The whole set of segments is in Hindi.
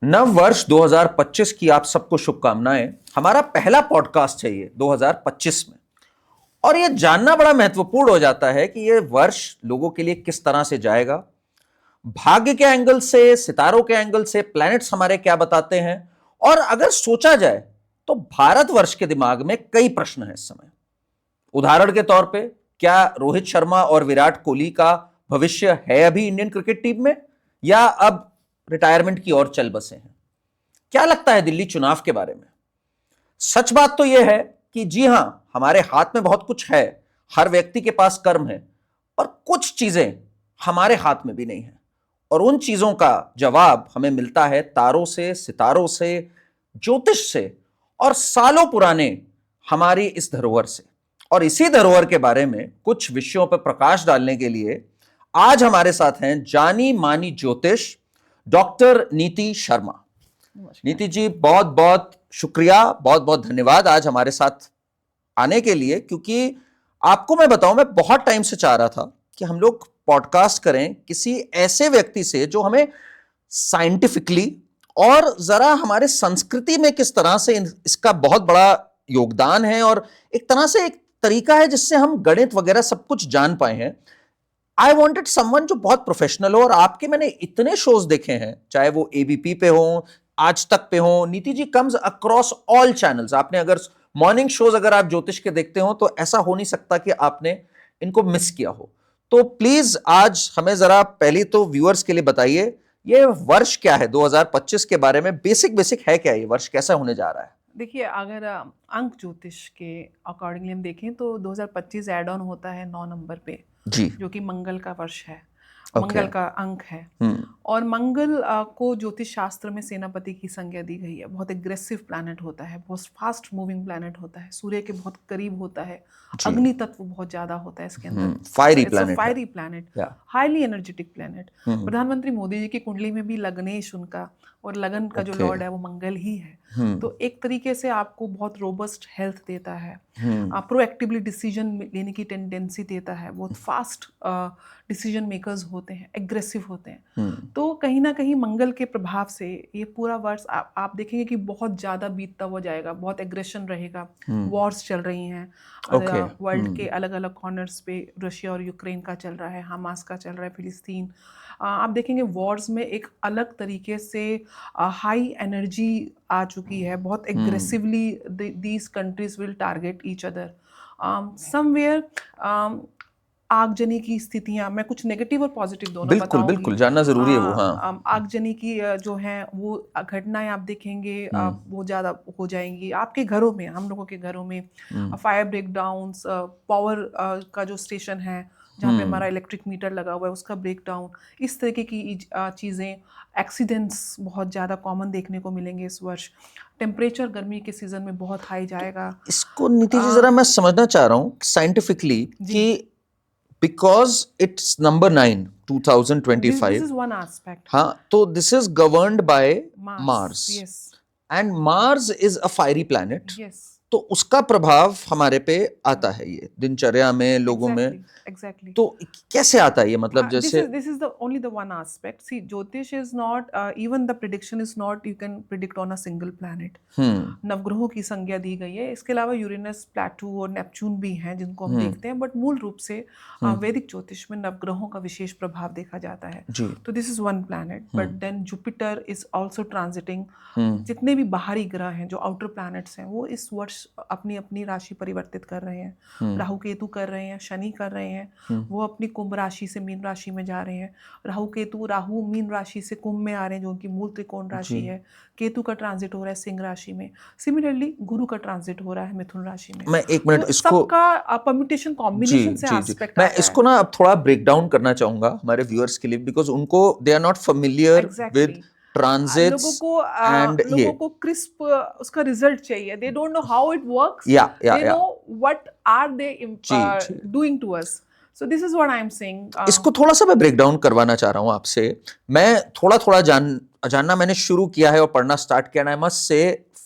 नव वर्ष 2025 की आप सबको शुभकामनाएं। हमारा पहला पॉडकास्ट है ये 2025 में, और ये जानना बड़ा महत्वपूर्ण हो जाता है कि ये वर्ष लोगों के लिए किस तरह से जाएगा। भाग्य के एंगल से, सितारों के एंगल से, प्लैनेट्स हमारे क्या बताते हैं। और अगर सोचा जाए तो भारतवर्ष के दिमाग में कई प्रश्न हैं इस समय। उदाहरण के तौर पे, क्या रोहित शर्मा और विराट कोहली का भविष्य है अभी इंडियन क्रिकेट टीम में, या अब रिटायरमेंट की ओर चल बसे हैं? क्या लगता है दिल्ली चुनाव के बारे में? सच बात तो यह है कि जी हां, हमारे हाथ में बहुत कुछ है, हर व्यक्ति के पास कर्म है, पर कुछ चीजें हमारे हाथ में भी नहीं है। और उन चीजों का जवाब हमें मिलता है तारों से, सितारों से, ज्योतिष से, और सालों पुराने हमारी इस धरोहर से। और इसी धरोहर के बारे में कुछ विषयों पर प्रकाश डालने के लिए आज हमारे साथ हैं जानी मानी ज्योतिष डॉक्टर नीति शर्मा। नीति जी, बहुत बहुत शुक्रिया, बहुत बहुत धन्यवाद आज हमारे साथ आने के लिए। क्योंकि आपको मैं बताऊं, मैं बहुत टाइम से चाह रहा था कि हम लोग पॉडकास्ट करें किसी ऐसे व्यक्ति से जो हमें साइंटिफिकली और जरा हमारे संस्कृति में किस तरह से इसका बहुत बड़ा योगदान है, और एक तरह से एक तरीका है जिससे हम गणित वगैरह सब कुछ जान पाए हैं। आई वॉन्टेड समवन जो बहुत प्रोफेशनल हो, और आपके मैंने इतने शोज देखे हैं, चाहे वो एबीपी पे हो, आज तक पे हो। नीति जी कम्स अक्रॉस ऑल चैनल्स। आपने अगर मॉर्निंग शोज अगर आप ज्योतिष के देखते हो तो ऐसा हो नहीं सकता कि आपने इनको मिस किया हो। तो प्लीज आज हमें जरा पहले तो व्यूअर्स के लिए बताइए, ये वर्ष क्या है 2025 के बारे में, बेसिक बेसिक है क्या ये वर्ष, कैसा होने जा रहा है? देखिए, अगर अंक ज्योतिष के अकॉर्डिंगली हम देखें तो 2025 एड ऑन होता है 9 नंबर पे जी, जो कि मंगल का वर्ष है, ओके। मंगल का अंक है। और मंगल को ज्योतिष शास्त्र में सेनापति की संज्ञा दी गई है। बहुत एग्रेसिव प्लैनेट होता है, बहुत फास्ट मूविंग प्लैनेट होता है, सूर्य के बहुत करीब होता है, जी। अग्नि तत्व बहुत ज्यादा होता है इसके अंदर। फायरी प्लैनेट, फायरी प्लैनेट, या हाईली एनर्जेटिक प्लैनेट। प्रधानमंत्री मोदी जी की कुंडली में भी लग्नेश उनका, और लगन का जो ओके। लॉर्ड है वो मंगल ही है। तो एक तरीके से आपको बहुत रोबस्ट हेल्थ देता है, प्रोएक्टिवली डिसीजन लेने की टेंडेंसी देता है, बहुत फास्ट डिसीजन मेकर्स होते हैं, एग्रेसिव होते हैं। तो कहीं ना कहीं मंगल के प्रभाव से ये पूरा वर्ष आप देखेंगे कि बहुत ज़्यादा बीतता हुआ जाएगा, बहुत एग्रेशन रहेगा। वॉर्स चल रही हैं वर्ल्ड के अलग अलग कॉर्नर्स पे, रशिया और यूक्रेन का चल रहा है, हमास का चल रहा है, फिलिस्तीन। आप देखेंगे वॉर्स में एक अलग तरीके से हाई एनर्जी आ चुकी है, बहुत aggressively these countries will target each other somewhere. आगजनी की स्थितियां, मैं कुछ नेगेटिव और पॉजिटिव दोनों बताऊंगी। बिल्कुल जानना जरूरी है वो। हाँ, आगजनी की जो है वो घटनाएं आप देखेंगे वो ज़्यादा हो जाएंगी आपके घरों में, हम लोगों के घरों में। फायर ब्रेकडाउन्स, पावर का जो स्टेशन है जहाँ पे हमारा इलेक्ट्रिक मीटर लगा हुआ है उसका ब्रेकडाउन, इस तरीके की चीज़ें, एक्सीडेंट्स बहुत ज़्यादा कॉमन देखने को मिलेंगे इस वर्ष। टेम्परेचर गर्मी के सीजन में बहुत हाई जाएगा। इसको नीति जी जरा मैं समझना चाह रहा हूँ साइंटिफिकली कि because it's number 9 2025, this is one aspect. हाँ, तो this is governed by Mars. Yes. And Mars is a fiery planet. Yes. तो उसका प्रभाव हमारे पे आता है ये दिनचर्या में, लोगों में। Exactly. तो कैसे आता है ये, मतलब जैसे this is the only the one aspect. See, Jyotish is not even the prediction is not you can predict on a single planet. नवग्रहों की संज्ञा दी गई है, इसके अलावा यूरेनस, प्लूटो और नेपच्यून भी हैं जिनको हम देखते हैं, बट मूल रूप से वैदिक ज्योतिष में नवग्रहों का विशेष प्रभाव देखा जाता है। तो this is one planet, but then Jupiter is also transiting. जितने भी बाहरी ग्रह हैं जो आउटर प्लैनेट्स हैं वो इस वर्ष अपनी अपनी राशि परिवर्तित कर रहे हैं। राहु केतु कर रहे हैं, शनि कर रहे हैं, वो अपनी कुंभ राशि से मीन राशि में जा रहे हैं। राहु केतु, राहु मीन राशि से कुंभ में आ रहे हैं जो उनकी मूल त्रिकोण राशि है। केतु का ट्रांजिट हो रहा है सिंह राशि में। सिमिलरली गुरु का ट्रांजिट हो रहा है मिथुन राशि में। मैं एक मिनट तो इसको सबका परम्यूटेशन कॉम्बिनेशन से एस्पेक्ट मैं इसको ना अब थोड़ा ब्रेक डाउन करना चाहूंगा हमारे व्यूअर्स के लिए, बिकॉज उनको they are not familiar with transits and लोगों को क्रिस्प उसका रिजल्ट चाहिए। They don't know how it works, they know what are they doing to us. So this is what I am saying. इसको थोड़ा सा मैं ब्रेक डाउन करवाना चाह रहा हूँ आपसे। मैं थोड़ा जानना मैंने शुरू किया है और पढ़ना स्टार्ट किया है। I must say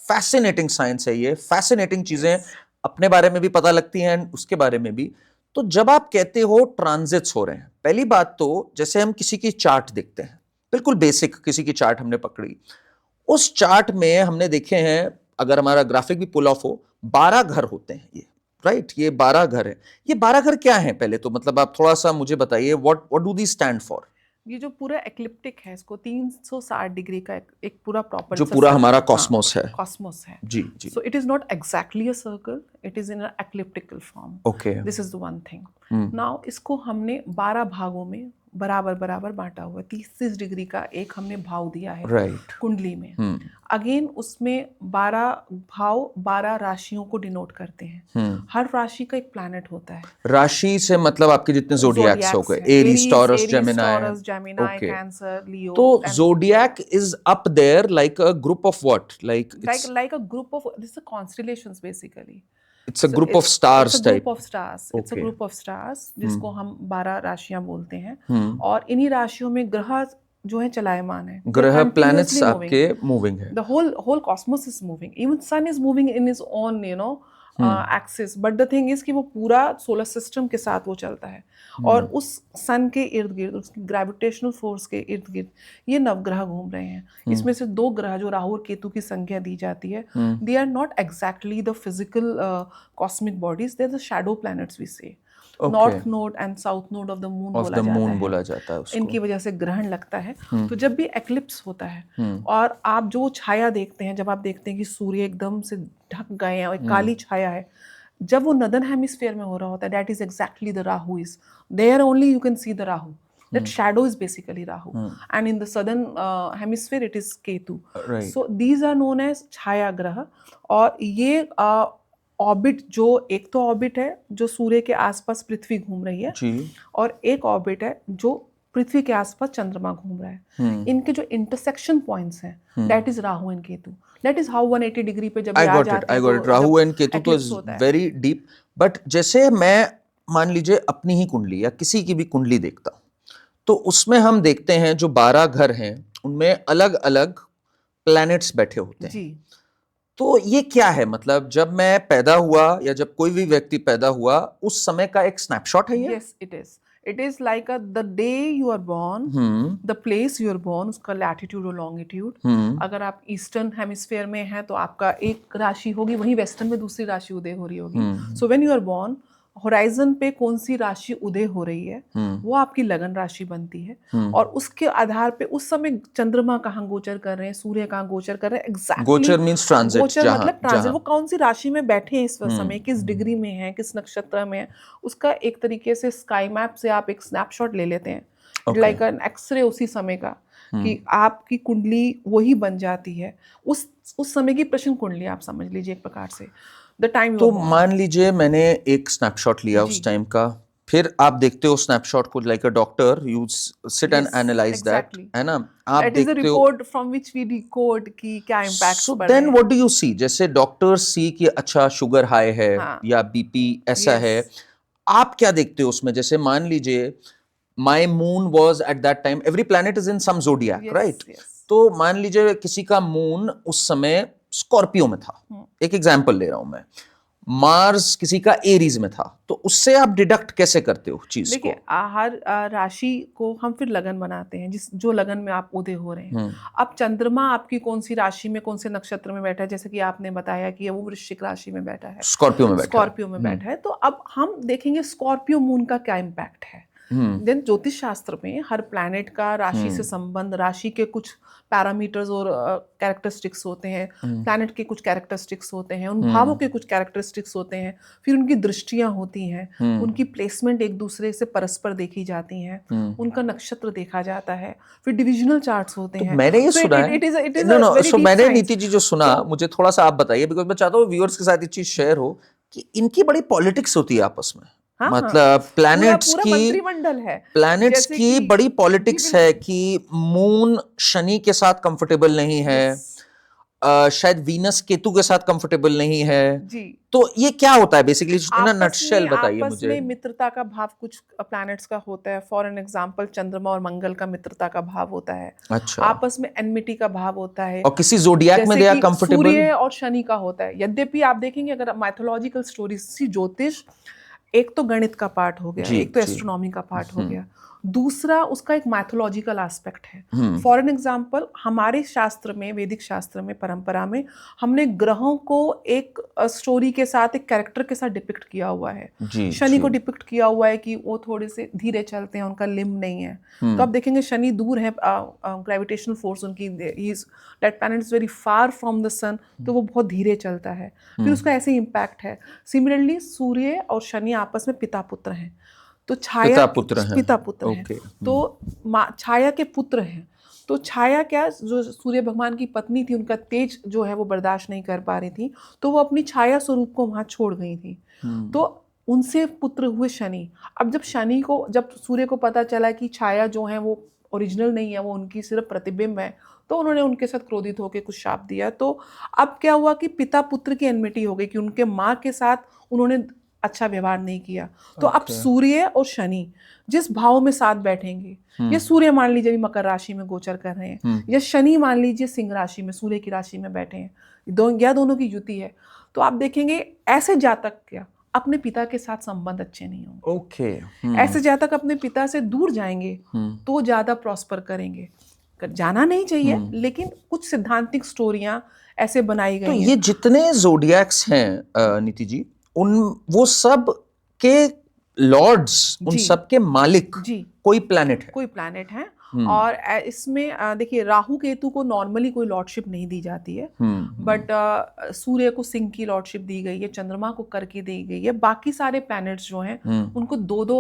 fascinating science है ये, फैसिनेटिंग चीजें अपने बारे में भी पता लगती हैं, उसके बारे में भी। तो जब आप कहते हो ट्रांजिट्स हो रहे हैं, पहली बात तो जैसे हम किसी की चार्ट देखते हैं, बिल्कुल बेसिक किसी की चार्ट हमने पकड़ी, उस चार्ट में हमने देखे हैं, अगर हमारा ग्राफिक भी पुल ऑफ हो, 12 घर होते हैं ये, राइट? ये 12 घर है। ये 12 घर क्या हैं पहले तो, मतलब आप थोड़ा सा मुझे बताइए, what do the stand for? ये जो पूरा एक्लिप्टिक है, इसको 360 डिग्री का एक पूरा प्रॉपर जो पूरा हमारा कॉस्मोस है। कॉस्मोस है जी जी। So it is not exactly a circle, it is in a ecliptical form. Okay. This is the one thing. Now इसको हमने 12 भागों में बराबर बराबर बांटा हुआ है। 30 डिग्री का एक हमने भाव दिया है राइट। कुंडली में। अगेन उसमें 12 भाव 12 राशियों को डिनोट करते हैं। हर राशि का एक प्लैनेट होता है। राशि से मतलब आपके जितने जोडियक्स हो गए, Aries, Taurus, Gemini, Cancer, Leo. तो zodiac is up there like a group of what, like like a group of, this is constellations basically. It's a group of stars type. It's a group type. of stars. It's a Okay. group of stars जिसको हम 12 राशियां बोलते हैं। और इन्हीं राशियों में ग्रह जो है चलायमान है। ग्रह प्लैनेट्स आपके मूविंग है। The whole cosmos is moving. Even sun is moving in its own, axis. But the thing is कि वो पूरा सोलर सिस्टम के साथ वो चलता है। और उस सन के इर्द गिर्द, उसकी ग्रेविटेशनल फोर्स के इर्द गिर्द ये नवग्रह घूम रहे हैं। इसमें से 2 ग्रह जो राहु और केतु की संख्या दी जाती है, they are not exactly the physical cosmic bodies, they are the shadow planets we say. North node and south node of the moon बोला जाता है उसको। इनकी वजह से ग्रहण लगता है। तो जब भी एक्लिप्स होता है और आप जो छाया देखते हैं, जब आप देखते हैं कि सूर्य एकदम से ढक गए हैं और एक काली छाया है, जब वो नदर्न हेमिस्फीयर में हो रहा होता है, that is exactly the Rahu is there, only you can see the Rahu. That shadow is basically Rahu, and in the southern hemisphere it is Ketu. Right. So these are known as छाया ग्रह। और ये ऑर्बिट, जो एक तो ऑर्बिट है जो सूर्य के आसपास पृथ्वी घूम रही है जी। और एक ऑर्बिट है जो पृथ्वी के आसपास चंद्रमा घूम रहा है। इनके जो इंटरसेक्शन पॉइंट्स हैं, that is Rahu and Ketu. That is how 180 degree पे जब आ जाते हैं तो राहु एंड केतु तो इज वेरी डीप। बट जैसे मैं मान लीजिए अपनी ही कुंडली या किसी की भी कुंडली देखता हूँ, तो उसमें हम देखते हैं जो 12 घर हैं उनमें अलग अलग प्लैनेट्स बैठे होते हैं जी। तो ये क्या है, मतलब जब मैं पैदा हुआ या जब कोई भी व्यक्ति पैदा हुआ उस समय का एक स्नैपशॉट है ये? Yes, it is like the day you are born, the place you are born, उसका लैटिट्यूड और लॉन्गिट्यूड। अगर आप ईस्टर्न हेमिस्फीयर में हैं तो आपका एक राशि होगी, वहीं वेस्टर्न में दूसरी राशि उदय हो रही होगी। So when you are born, horizon पे कौन सी राशि उदय हो रही है वो आपकी लगन राशि बनती है। और उसके आधार पे उस समय चंद्रमा कहाँ गोचर कर रहे हैं, सूर्य कहाँ गोचर कर रहे हैं, एग्जैक्टली गोचर मींस ट्रांजिट, गोचर मतलब ट्रांजिट, वो कौन सी राशि में बैठे हैं इस समय, किस डिग्री में है, किस नक्षत्र में है, उसका एक तरीके से स्काई मैप से आप एक स्नैपशॉट ले लेते हैं, लाइक एन एक्सरे उसी समय का, कि आपकी कुंडली वही बन जाती है उस समय की प्रश्न कुंडली आप समझ लीजिए एक प्रकार से। तो मान लीजिए मैंने एक स्नैपशॉट लिया उस टाइम का, फिर आप देखते हो स्नैपशॉट को, like a doctor you sit and analyse that, है ना? आप देखते हो report from which we decode की क्या impacts so then what do you see? जैसे डॉक्टर्स सी कि अच्छा शुगर हाई है या बीपी ऐसा है, आप क्या देखते हो उसमें? जैसे मान लीजिए my moon was at that time, every planet is in some zodiac, right? तो मान लीजिए किसी का मून उस समय स्कॉर्पियो में था, एक एग्जांपल ले रहा हूं मैं, मार्स किसी का एरीज में था, तो उससे आप डिडक्ट कैसे करते हो चीज को? हर राशि को हम फिर लगन बनाते हैं, जो लगन में आप उदय हो रहे हैं। अब चंद्रमा आपकी कौन सी राशि में, कौन से नक्षत्र में बैठा है, जैसे कि आपने बताया कि वो वृश्चिक राशि में बैठा है, स्कॉर्पियो में बैठा है। तो अब हम देखेंगे स्कॉर्पियो मून का क्या इम्पैक्ट है। देन ज्योतिष शास्त्र में हर प्लैनेट का राशि से संबंध, राशि के कुछ पैरामीटर्स और कैरेक्टरिस्टिक्स होते हैं, प्लैनेट के कुछ कैरेक्टरिस्टिक्स होते हैं, उन भावों के कुछ कैरेक्टरिस्टिक्स होते हैं, फिर उनकी दृष्टियां होती हैं, उनकी प्लेसमेंट एक दूसरे से परस्पर देखी जाती हैं, उनका नक्षत्र देखा जाता है, फिर डिविजनल चार्ट्स होते हैं। मैंने ये सुना है, मैंने नीति जी जो सुना, मुझे थोड़ा सा आप बताइए, बिकॉज मैं चाहता हूँ व्यूअर्स के साथ ये चीज शेयर हो कि इनकी बड़ी पॉलिटिक्स होती है आपस में। मतलब प्लैनेट्स की बड़ी पॉलिटिक्स है कि मून शनि के साथ कंफर्टेबल नहीं है, शायद वीनस केतु के साथ कंफर्टेबल नहीं है जी। तो ये क्या होता है बेसिकली, इन अ नटशेल बताइए मुझे। में मित्रता का भाव कुछ प्लैनेट्स का होता है, फॉर एन एग्जांपल चंद्रमा और मंगल का मित्रता का भाव होता है। अच्छा। आपस में एनमिटी का भाव होता है, और किसी ज़ोडिएक में दे आर कंफर्टेबल। सूर्य और शनि का होता है। यद्यपि आप देखेंगे अगर माइथोलॉजिकल स्टोरीज, ज्योतिष एक तो गणित का पार्ट हो गया, एक तो एस्ट्रोनॉमी का पार्ट हो गया, दूसरा उसका एक मैथोलॉजिकल एस्पेक्ट है। फॉर एन एग्जाम्पल, हमारे शास्त्र में, वैदिक शास्त्र में, परंपरा में, हमने ग्रहों को एक स्टोरी के साथ, एक कैरेक्टर के साथ डिपिक्ट किया हुआ है। शनि को डिपिक्ट किया हुआ है कि वो थोड़े से धीरे चलते हैं, उनका लिम्ब नहीं है। तो आप देखेंगे शनि दूर है, ग्रेविटेशनल फोर्स उनकी, that planet is very far from the sun, तो वो बहुत धीरे चलता है। फिर उसका ऐसे इम्पैक्ट है। सिमिलरली सूर्य और शनि आपस में पिता पुत्र हैं, तो छाया पिता पुत्र हैं, तो छाया के पुत्र हैं। तो छाया क्या, जो सूर्य भगवान की पत्नी थी, उनका तेज जो है वो बर्दाश्त नहीं कर पा रही थी, तो वो अपनी छाया स्वरूप को वहां छोड़ गई थी। तो उनसे पुत्र हुए शनि। अब जब सूर्य को पता चला कि छाया जो है वो ओरिजिनल नहीं है, वो उनकी सिर्फ प्रतिबिंब है, तो उन्होंने उनके साथ क्रोधित होकर कुछ शाप दिया। तो अब क्या हुआ कि पिता पुत्र की एनमिटी हो गई, कि उनके माँ के साथ उन्होंने अच्छा व्यवहार नहीं किया। तो अब सूर्य और शनि जिस भाव में साथ बैठेंगे, या सूर्य मान लीजिए मकर राशि में गोचर कर रहे हैं, या शनि मान लीजिए सिंह राशि में, सूर्य की राशि में बैठे हैं, दोनों की युति है, तो आप देखेंगे ऐसे जातक क्या अपने पिता के साथ संबंध अच्छे नहीं होंगे। ऐसे जातक अपने पिता से दूर जाएंगे तो ज्यादा प्रॉस्पर करेंगे। जाना नहीं चाहिए, लेकिन कुछ सिद्धांतिक स्टोरियां ऐसे बनाई गई तो हैं। ये जितने जोडियक्स हैं नीति जी, वो सब के लॉर्ड्स, उन सब के मालिक कोई प्लैनेट है। और इसमें देखिए, राहु केतु को नॉर्मली कोई लॉर्डशिप नहीं दी जाती है, बट सूर्य को सिंह की लॉर्डशिप दी गई है, चंद्रमा को कर की दी गई है, बाकी सारे प्लैनेट्स जो हैं उनको दो दो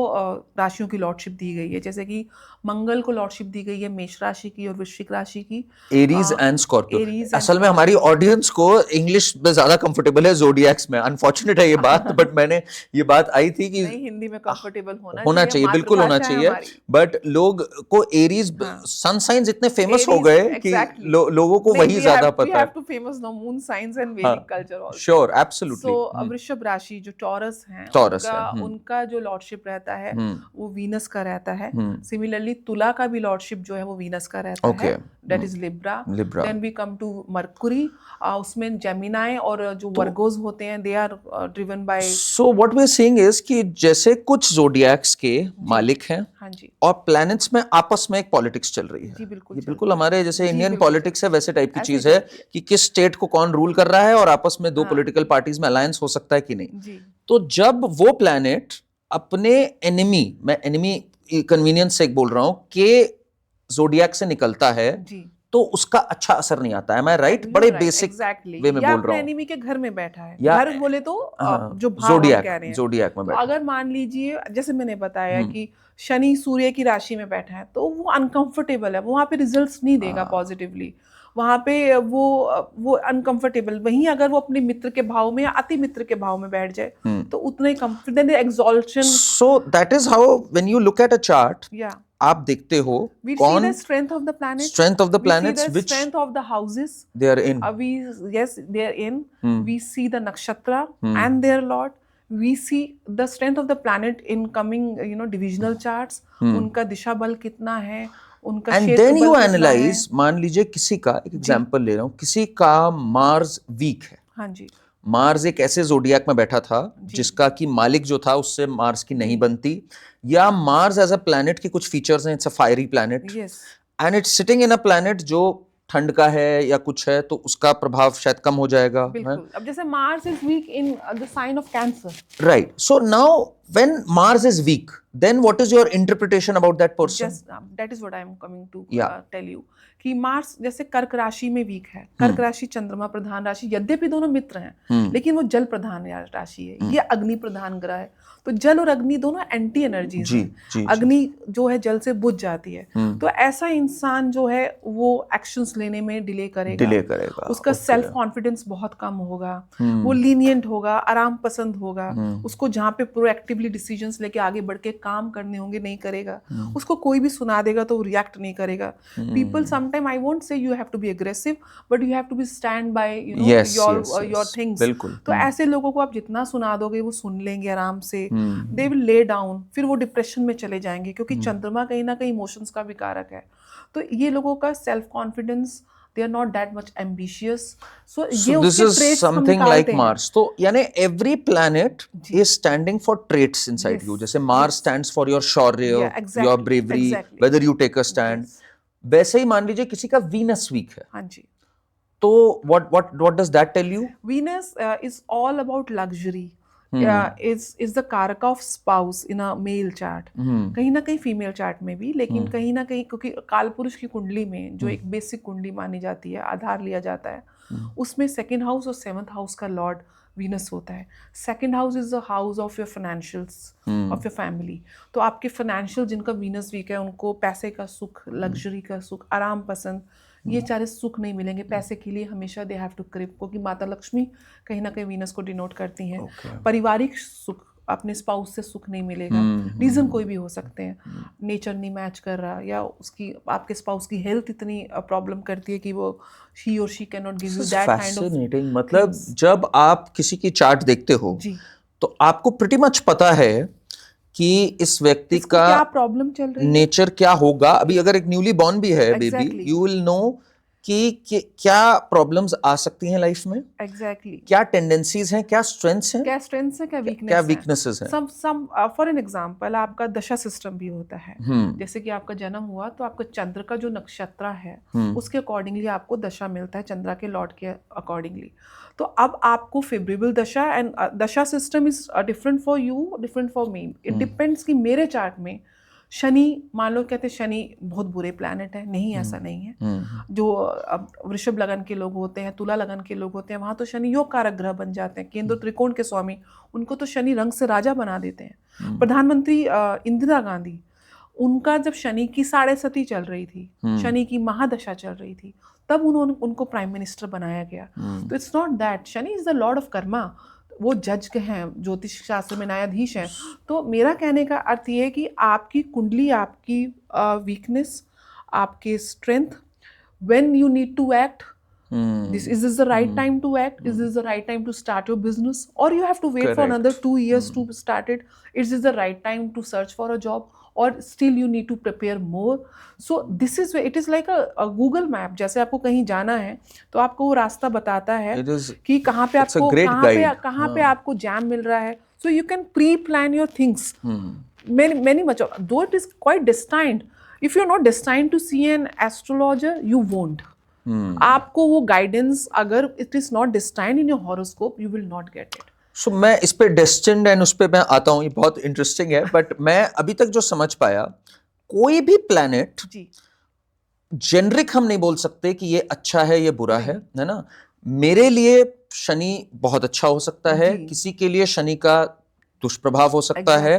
राशियों की लॉर्डशिप दी गई है। जैसे कि मंगल को लॉर्डशिप दी गई है मेष राशि की और वृश्चिक राशि की, एरीज एंड स्कॉर्पियो। असल में हमारी ऑडियंस को इंग्लिश में ज्यादा कंफर्टेबल है जोडियक्स में, अनफॉर्चुनेट है ये बात, बट मैंने ये बात आई थी कि हिंदी में कंफर्टेबल होना चाहिए, बिल्कुल होना चाहिए। बट लोग को एरीज सन साइंस इतने फेमस हो गए कि लोगों को वही ज्यादा पता है। Famous no moon science and Vedic culture also. Sure, absolutely. So Vrishabh राशि जो टॉरस है, उनका जो लॉर्डशिप रहता है वो वीनस का रहता है। सिमिलरली तुला का भी लॉर्डशिप जो है वो वीनस का रहता है, that is Libra. Then we come to Mercury, उसमें जेमिनाई और जो वर्गोस होते हैं, they are driven by. So what we are saying is कि जैसे कुछ जोडियक्स के मालिक हैं, हाँ जी, और प्लैनेट्स में आपस में एक पॉलिटिक्स चल रही है। जी बिल्कुल, ये बिल्कुल हमारे जैसे इंडियन पॉलिटिक्स है वैसे टाइप की चीज है कि किस स्टेट को कौन रूल कर रहा है, और आपस में दो पॉलिटिकल पार्टीज में अलायंस हो सकता है कि नहीं। तो जब वो प्लैनेट अपने एनिमी, मैं एनिमी कन्वीनियंस से बोल रहा हूं, के जोडियक से निकलता है, तो उसका अच्छा असर नहीं आता है। मैं राइट? बड़े बेसिक वे में बोल रहा हूँ। एनिमी के घर में बैठा है, घर बोले तो जो भाव हम कह रहे हैं, जोडियक में बैठा। अगर मान लीजिए जैसे मैंने बताया कि शनि सूर्य की राशि में बैठा है, तो वो अनकंफर्टेबल है, वो वहां पे रिजल्ट्स नहीं देगा पॉजिटिवली, वहां पे वो अनकंफर्टेबल। वहीं अगर वो अपने मित्र के भाव में या अति मित्र के भाव में बैठ जाए, तो उतना ही confident, exaltation. So that is how when you look at a chart, आप देखते हो कौन strength of the planets, which strength of the houses they are in. They are in. We see the nakshatra and their lord. We see the strength of the planet in coming, divisional charts. उनका दिशा बल कितना है, उनका and then you analyze, मान लीजिए किसी का, एक एग्जांपल ले रहा हूँ, किसी का मार्स वीक है। हाँ जी, मार्स एक ऐसे जोडियक में बैठा था जिसका कि मालिक जो था उससे मार्स की नहीं बनती, या मार्स एज अ प्लैनेट की कुछ फीचर्स हैं, it's a fiery planet and it's sitting in a planet जो ठंड का है या कुछ है, तो उसका प्रभाव शायद कम हो जाएगा। अब जैसे Mars is weak in the sign of Cancer, right? So now when Mars is weak, then what is your interpretation about that person? That is what I am coming to tell you, कि मार्स जैसे कर्क राशि में वीक है। कर्क राशि चंद्रमा प्रधान राशि, यद्यपि दोनों मित्र हैं, लेकिन वो जल प्रधान राशि है, ये अग्नि प्रधान ग्रह है। तो जल और अग्नि दोनों एंटी एनर्जीज हैं। अग्नि जो है जल से बुझ जाती है, तो ऐसा इंसान जो है वो एक्शंस लेने में डिले करेगा। उसका सेल्फ कॉन्फिडेंस बहुत कम होगा, वो लीनियंट होगा, आराम पसंद होगा, उसको जहाँ पे प्रोएक्टिवली डिसीजंस लेके आगे बढ़ के काम करने होंगे नहीं करेगा, उसको कोई भी सुना देगा तो वो रिएक्ट नहीं करेगा। People sometime, I won't say you have to be aggressive, but you have to be stand by your things. तो ऐसे लोगों को आप जितना सुना दोगे वो सुन लेंगे आराम से, दे विल ले डाउन, फिर वो डिप्रेशन में चले जाएंगे, क्योंकि चंद्रमा कहीं ना कहीं इमोशंस का भी कारक है। तो ये लोगों का self confidence, they are not that much ambitious. So ये So this उसके is traits हम something like निकालते हैं. Mars. तो यानी every planet ji. is standing for traits inside Yes. you. जैसे Mars Yes. stands for your Shaurya, Yeah, exactly. your bravery, Exactly. whether you take a stand. Yes. वैसे ही मान लीजिए किसी का Venus weak है. हाँ जी. तो what does that tell you? Venus is all about luxury. Is the कारक of spouse in a male chart. कहीं ना कहीं फीमेल चार्ट में भी, लेकिन कहीं ना कहीं क्योंकि कालपुरुष की कुंडली में जो एक बेसिक कुंडली मानी जाती है, आधार लिया जाता है, उसमें सेकंड हाउस और सेवंथ हाउस का लॉर्ड वीनस होता है. Second house is the house of your financials, of your family. तो आपके फाइनेंशियल जिनका वीनस वीक है उनको पैसे का सुख, लग्जरी का सुख, आराम पसंद, ये सारे सुख नहीं मिलेंगे. पैसे के लिए हमेशा दे हैव टू क्रिप, क्योंकि माता लक्ष्मी कहीं ना कहीं वीनस को डिनोट करती हैं. पारिवारिक सुख, अपने स्पाउस से सुख नहीं मिलेगा. रीजन कोई भी हो सकते हैं, नेचर नहीं मैच कर रहा, या उसकी आपके स्पाउस की हेल्थ इतनी प्रॉब्लम करती है कि वो ही और she can not give you that kind of. मतलब जब आप किसी की चार्ट देखते हो जी, तो आपको प्रीटी मच पता है कि इस व्यक्ति का क्या प्रॉब्लम चल रही है, नेचर क्या होगा. अभी अगर एक न्यूली बॉर्न भी है बेबी, यू विल नो कि क्या प्रॉब्लम्स आ सकती हैं लाइफ में. एग्जैक्टली. क्या टेंडेंसीज हैं, क्या स्ट्रेंथ्स हैं, क्या स्ट्रेंथ्स है, क्या वीकनेस क्या है. वीकनेसेस हैं. सम फॉर एन एग्जांपल, आपका दशा सिस्टम भी होता है. जैसे कि आपका जन्म हुआ तो आपका चंद्र का जो नक्षत्र है उसके अकॉर्डिंगली आपको दशा मिलता है, चंद्र के लॉर्ड के अकॉर्डिंगली. तो अब आपको फेवरेबल दशा, एंड दशा system is different for you, different for me. It depends कि मेरे चार्ट में शनि, मान लो कहते हैं शनि बहुत बुरे प्लैनेट है, नहीं ऐसा नहीं है. जो वृषभ लगन के लोग होते हैं, तुला लगन के लोग होते हैं, वहाँ तो शनि योग कारक ग्रह बन जाते हैं, केंद्र त्रिकोण के स्वामी, उनको तो शनि रंग से राजा बना देते हैं. प्रधानमंत्री इंदिरा गांधी, उनका जब शनि की 7.5 चल रही थी, शनि की महादशा चल रही थी, तब उनको प्राइम मिनिस्टर बनाया गया. तो it's not that, Shani is the Lord of Karma. वो जज हैं, ज्योतिष शास्त्र में न्यायाधीश हैं. तो मेरा कहने का अर्थ ये है कि आपकी कुंडली, आपकी वीकनेस, आपके strength, when you need to act, is this the right time to act? Is this the right time to start your business, or you have to wait for another 2 years to start it? Is this the right time to search for a job, or still you need to prepare more? So this is where it is like a Google map. जैसे आपको कहीं जाना है तो आपको वो रास्ता बताता है कि कहाँ पे आपको जैम मिल रहा है. So you can pre-plan your things. Many much of, though it is quite destined. If you're not destined to see an astrologer, you won't. आपको वो गाइडेंस, अगर it is not destined in your horoscope, you will not get it. So, मैं इस पे डेस्टिन्ड एंड उस पे मैं आता हूँ, ये बहुत इंटरेस्टिंग है. बट मैं अभी तक जो समझ पाया, कोई भी प्लैनेट जेनरिक हम नहीं बोल सकते कि ये अच्छा है, ये बुरा है ना. मेरे लिए शनि बहुत अच्छा हो सकता है, किसी के लिए शनि का दुष्प्रभाव हो सकता है.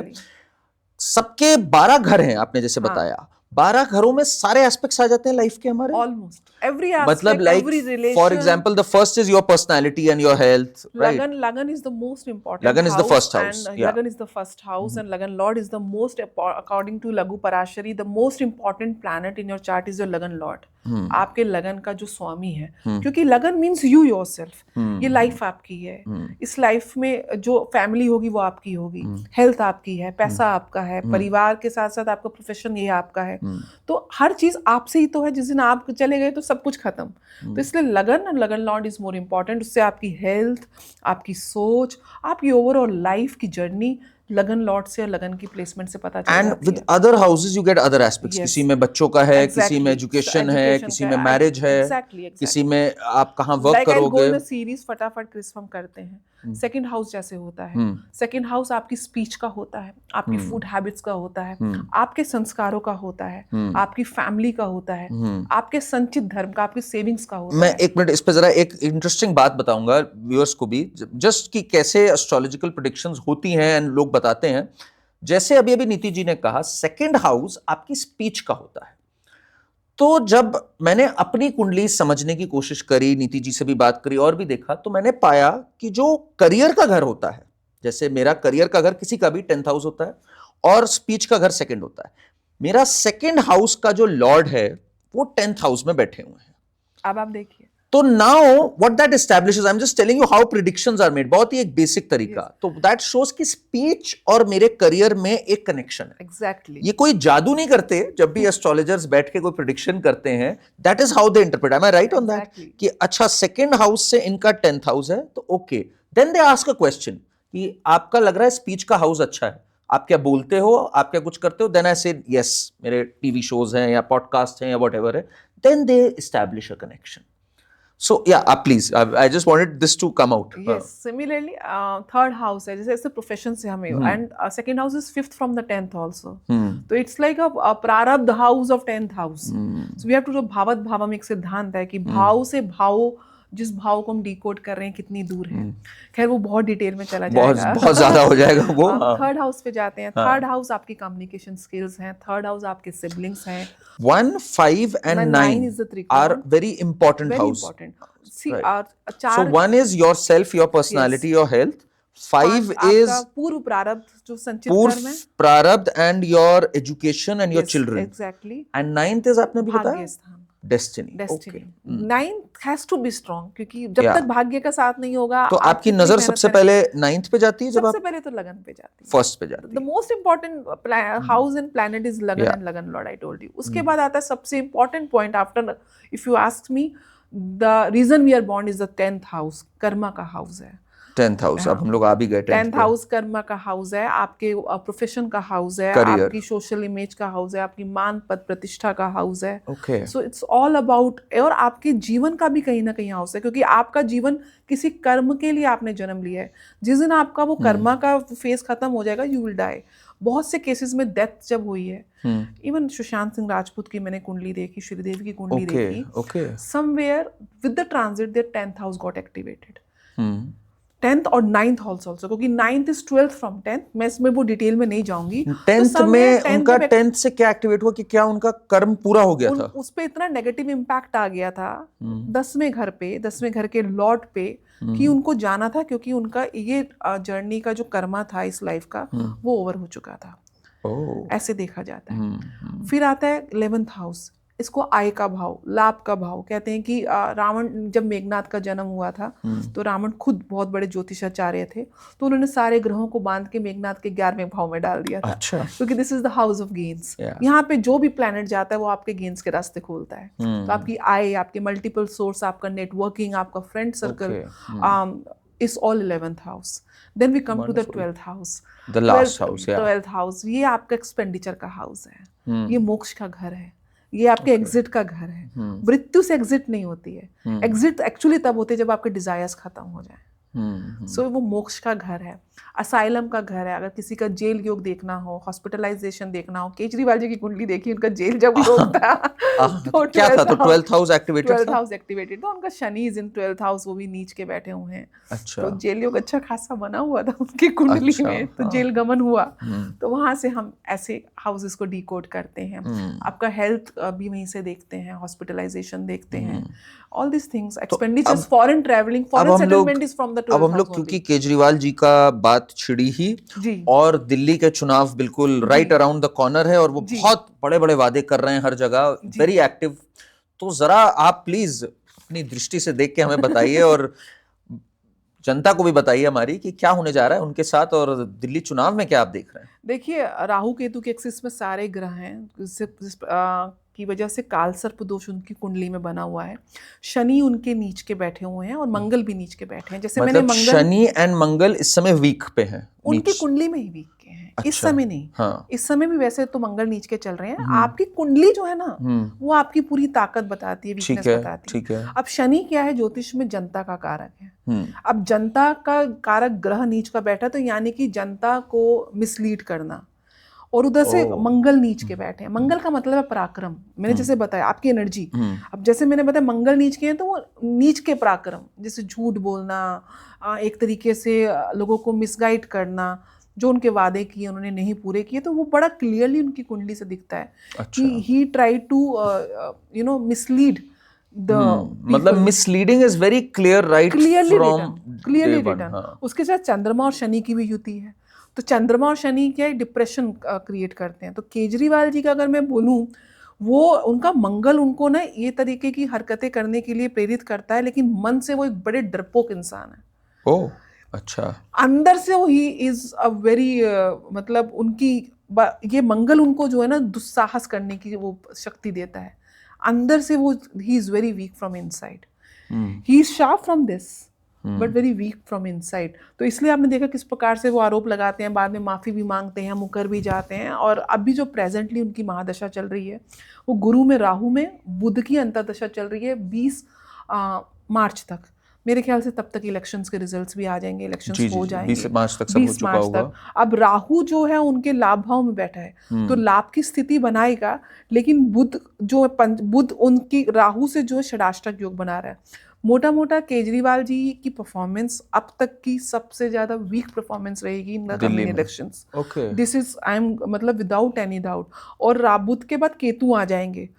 सबके 12 घर हैं, आपने जैसे बताया. 12 घरों में सारे एस्पेक्ट्स आ जाते हैं लाइफ के हमारे. ऑलमोस्ट एवरी एस्पेक्ट, मतलब like for example the first is your personality and your health, right. Lagan is the most important. Lagan is the first house. Lagan is the first house and lagan lord is the most, according to Laghu Parashari, the most important planet in your chart is your lagan lord. आपके लगन का जो स्वामी है, क्योंकि लगन मीन्स यू योरसेल्फ. ये लाइफ आपकी है. इस लाइफ में जो फैमिली होगी वो आपकी होगी, हेल्थ आपकी है, पैसा आपका है, परिवार के साथ साथ आपका प्रोफेशन ये आपका है. तो हर चीज आपसे ही तो है. जिस दिन आप चले गए तो सब कुछ खत्म. तो इसलिए लगन लॉर्ड इज मोर इम्पॉर्टेंट. उससे आपकी हेल्थ, आपकी सोच, आपकी ओवरऑल लाइफ की जर्नी लगन लॉर्ड से और लगन की प्लेसमेंट से पता चल जाती है. And with other houses you get other aspects. किसी में बच्चों का है, किसी में एजुकेशन है, किसी में मैरिज है, किसी में आप कहाँ वर्क करोगे. सीरीज फटाफट क्रिस्प हम करते हैं. सेकंड हाउस जैसे होता है, सेकंड हाउस आपकी स्पीच का होता है, आपकी फूड हैबिट्स का होता है, आपके संस्कारों का होता है, आपकी फैमिली का होता है, आपके संचित धर्म का, आपकी सेविंग्स का होता है. मैं 1 मिनट इस पे जरा एक इंटरेस्टिंग बात बताऊंगा व्यूअर्स को भी, जस्ट कि कैसे एस्ट्रोलॉजिकल प्रेडिक्शंस होती हैं एंड लोग बताते हैं. जैसे अभी नीति जी ने कहा, सेकंड हाउस आपकी स्पीच का होता है. तो जब मैंने अपनी कुंडली समझने की कोशिश करी, नीति जी से भी बात करी और भी देखा, तो मैंने पाया कि जो करियर का घर होता है, जैसे मेरा करियर का घर किसी का भी 10th हाउस होता है और स्पीच का घर सेकंड होता है. मेरा सेकंड हाउस का जो लॉर्ड है वो 10th हाउस में बैठे हुए हैं. अब आप देखिए, तो now what that establishes, I am just telling you how predictions are made, बहुत ही एक बेसिक तरीका, तो दैट शोज कि स्पीच और मेरे करियर में एक कनेक्शन है। एग्जैक्टली ये कोई जादू नहीं करते जब भी एस्ट्रोलॉजर्स बैठ के कोई प्रिडिक्शन करते हैं, that is how they interpret. Am I right on that? Exactly. कि अच्छा सेकंड हाउस से इनका 10th हाउस है तो okay, then they ask a question कि आपका लग रहा है स्पीच का हाउस अच्छा है, आप क्या बोलते हो, आप क्या कुछ करते हो, देन आई से यस, मेरे टीवी शोज हैं या पॉडकास्ट हैं या व्हाटएवर है, then they establish a connection. So yeah, please. I just wanted this to come out. Yes, similarly, third house है जैसे ऐसे प्रोफेशन से हमें, and second house is fifth from the 10th also. तो it's like a प्रारब्ध house of 10th house. So we have to, जो भावत भावम एक सिद्धांत है कि भाव से भाव, जिस भाव को हम डिकोड कर रहे हैं कितनी दूर है। खैर वो बहुत डिटेल में चला जाएगा, बहुत ज्यादा हो जाएगा वो। हम थर्ड हाउस पे जाते हैं। थर्ड हाउस आपकी कम्युनिकेशन स्किल्स हैं, थर्ड हाउस आपके सिबलिंग्स हैं। 1, 5 and 9 is the Trikona. are very important Very house. important. See, Right. चार, So 1 is yourself, your personality, your health. 5 is आपका पूर्व प्रारब्ध जो संचित पूर्व कर्म है, प्रारब्ध and your education and your Yes, children. exactly. And 9th is आपने भी बताया भाग्य स्थान, destiny. Destiny. Okay. 9th has to be strong, क्योंकि जब Yeah. तक भाग्य का साथ नहीं होगा, तो आप आपकी कितनी नजर मेहनत सबसे करें। पहले 9th पे जाती है जब सबसे आप पहले तो लगन पे जाती है। फर्स्ट पे जाती The है। most important house in planet is Lagan Yeah. and Lagan Lord, I told you. उसके बाद आता है सबसे important point after, if you ask me, the reason we are born is the 10th house, Karma का house है। 10th हाउस, अब हम लोग आ भी गए 10th हाउस कर्मा का हाउस है, आपके प्रोफेशन का हाउस है, Career. आपकी सोशल इमेज का हाउस है, आपकी मान पद प्रतिष्ठा का हाउस है। Okay. So it's all about, और आपके जीवन का भी कहीं ना कहीं हाउस है, क्योंकि आपका जीवन किसी कर्म के लिए आपने जन्म लिया है। जिस दिन आपका वो कर्मा का फेज खत्म हो जाएगा, यू विल डाई। बहुत से केसेस में डेथ जब हुई है, इवन सुशांत सिंह राजपूत की मैंने कुंडली देखी, श्रीदेवी की कुंडली देखी, somewhere with the transit there 10th house got activated. 10th और 9th ऑल्सो, क्योंकि 9th is 12th from 10th। मैं इसमें वो डिटेल में नहीं जाऊंगी। 10th में उनका 10th से क्या एक्टिवेट हुआ कि क्या उनका कर्म पूरा हो गया था? उस पे इतना नेगेटिव इम्पैक्ट आ गया था 10वें घर पे, 10वें घर के लॉर्ड पे, कि उनको जाना था, क्योंकि उनका ये जर्नी का जो कर्मा था इस लाइफ का, वो ओवर हो चुका था। ऐसे देखा जाता है। फिर आता है 11th हाउस, इसको आय का भाव, लाभ का भाव कहते हैं। कि रावण, जब मेघनाथ का जन्म हुआ था, तो रावण खुद बहुत बड़े ज्योतिषाचार्य थे, तो उन्होंने सारे ग्रहों को बांध के मेघनाथ के 11वें भाव में डाल दिया था। अच्छा। क्योंकि this is the house of gains. यहाँ पे जो भी प्लैनेट जाता है वो आपके गेन्स के रास्ते खोलता है। तो आपकी आय, आपके मल्टीपल सोर्स, आपका नेटवर्किंग, आपका friend circle, is all 11th house. Then we come to the 12th house. The last house, yeah. 12th house, ये आपका एक्सपेंडिचर का हाउस है। ये मोक्ष का घर है, ये आपके एग्जिट का घर है। मृत्यु से एग्जिट नहीं होती है, एग्जिट एक्चुअली तब होती है जब आपके डिजायर्स खत्म हो जाए। सो वो मोक्ष का घर है, असाइलम का घर है। अगर किसी का जेल योग देखना हो, हॉस्पिटलाइजेशन देखना हो, केजरीवाल जी की कुंडली देखी, उनका जेल जब योग था तो क्या था? तो 12th हाउस एक्टिवेटेड था। 12th हाउस एक्टिवेटेड था। उनका Shani is in 12th house, वो भी नीच के बैठे हुए हैं। अच्छा। तो जेल योग अच्छा खासा बना हुआ था उनकी कुंडली में, तो जेल गमन हुआ। तो वहां से हम ऐसे हाउसेस को डिकोड करते हैं। आपका हेल्थ भी वहीं से देखते हैं, हॉस्पिटलाइजेशन देखते हैं, all this things, expenditures, foreign travelling, foreign settlement is from the 12th house. अब हम लोग, क्योंकि केजरीवाल जी का बात छिड़ी ही और दिल्ली के चुनाव बिल्कुल राइट अराउंड द कॉर्नर है, और वो बहुत बड़े बड़े वादे कर रहे हैं हर जगह, वेरी एक्टिव। तो जरा आप प्लीज अपनी दृष्टि से देख के हमें बताइए, और जनता को भी बताइए हमारी, कि क्या होने जा रहा है उनके साथ, और दिल्ली चुनाव में क्या आप देख रहे हैं? देखिए, राहु केतु के एक्सिस में सारे ग्रह हैं, की वजह से काल सर्प दोष उनकी कुंडली में बना हुआ है। शनि उनके नीच के बैठे हुए हैं, और मंगल भी नीच के बैठे हैं। जैसे मैंने मंगल, शनि एंड मंगल इस समय वीक पे हैं, उनकी कुंडली में ही वीक के हैं। अच्छा, इस समय नहीं। हाँ। इस समय भी वैसे तो मंगल नीच के चल रहे हैं। आपकी कुंडली जो है ना, वो आपकी पूरी ताकत बताती है, वीकनेस बताती है। ठीक है। अब शनि क्या है? ज्योतिष में जनता का कारक है। अब जनता का कारक ग्रह नीच का बैठा, तो यानी कि जनता को मिसलीड करना। और उधर से मंगल नीच के बैठे हैं। मंगल का मतलब है पराक्रम। मैंने जैसे बताया, आपकी एनर्जी। अब जैसे मैंने बताया मंगल नीच के हैं, तो वो नीच के पराक्रम, जैसे झूठ बोलना, एक तरीके से लोगों को मिसगाइड करना, जो उनके वादे किए उन्होंने नहीं पूरे किए, तो वो बड़ा क्लियरली उनकी कुंडली से दिखता है। अच्छा। कि he try to mislead the, मतलब misleading is very clear, right from clearly written. उसके साथ चंद्रमा और शनि की भी युति है। तो चंद्रमा और शनि क्या है? डिप्रेशन क्रिएट करते हैं। तो केजरीवाल जी का अगर मैं बोलूं, वो उनका मंगल उनको ना ये तरीके की हरकतें करने के लिए प्रेरित करता है, लेकिन मन से वो एक बड़े डरपोक इंसान है। ओह, अच्छा। अंदर से वो ही इज अ वेरी मतलब ये मंगल उनको जो है ना दुस्साहस करने की वो शक्ति देता है। अंदर से वो ही is very weak from inside, he is sharp from this but very weak from inside. तो इसलिए आपने देखा किस प्रकार से वो आरोप लगाते हैं, बाद में माफी भी मांगते हैं, मुकर भी जाते हैं। और अभी जो प्रेजेंटली उनकी महादशा चल रही है वो गुरु में राहु में बुध की अंतर्दशा चल रही है 20 मार्च तक। मेरे ख्याल से तब तक इलेक्शंस के रिजल्ट्स भी आ जाएंगे, इलेक्शंस हो जाएंगे 20 मार्च तक सब हो चुका होगा। अब राहु जो है उनके लाभ भाव में बैठा है तो लाभ की स्थिति बनाएगा, लेकिन बुध उनकी राहु से जो है षडाष्टक योग बना रहा है। मोटा मोटा केजरीवाल जी की परफॉर्मेंस अब तक की सबसे ज्यादा वीक परफॉर्मेंस रहेगी in the coming elections. This is I am मतलब विदाउट एनी डाउट। और बुध के बाद केतु आ जाएंगे।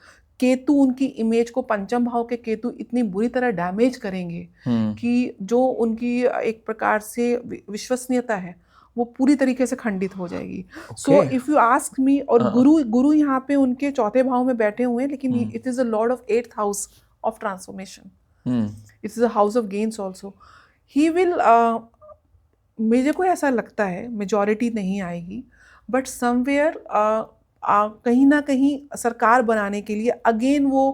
केतु उनकी इमेज को, पंचम भाव के केतु इतनी बुरी तरह डैमेज करेंगे कि जो उनकी एक प्रकार से विश्वसनीयता है वो पूरी तरीके से खंडित हो जाएगी। सो इफ यू आस्क मी, और गुरु यहाँ पे उनके चौथे भाव में बैठे हुए हैं, लेकिन it is a Lord of 8th house of transformation, it is a house of gains also. He will, मुझे को ऐसा लगता है मेजॉरिटी नहीं आएगी, बट समवेयर कहीं ना कहीं सरकार बनाने के लिए अगेन वो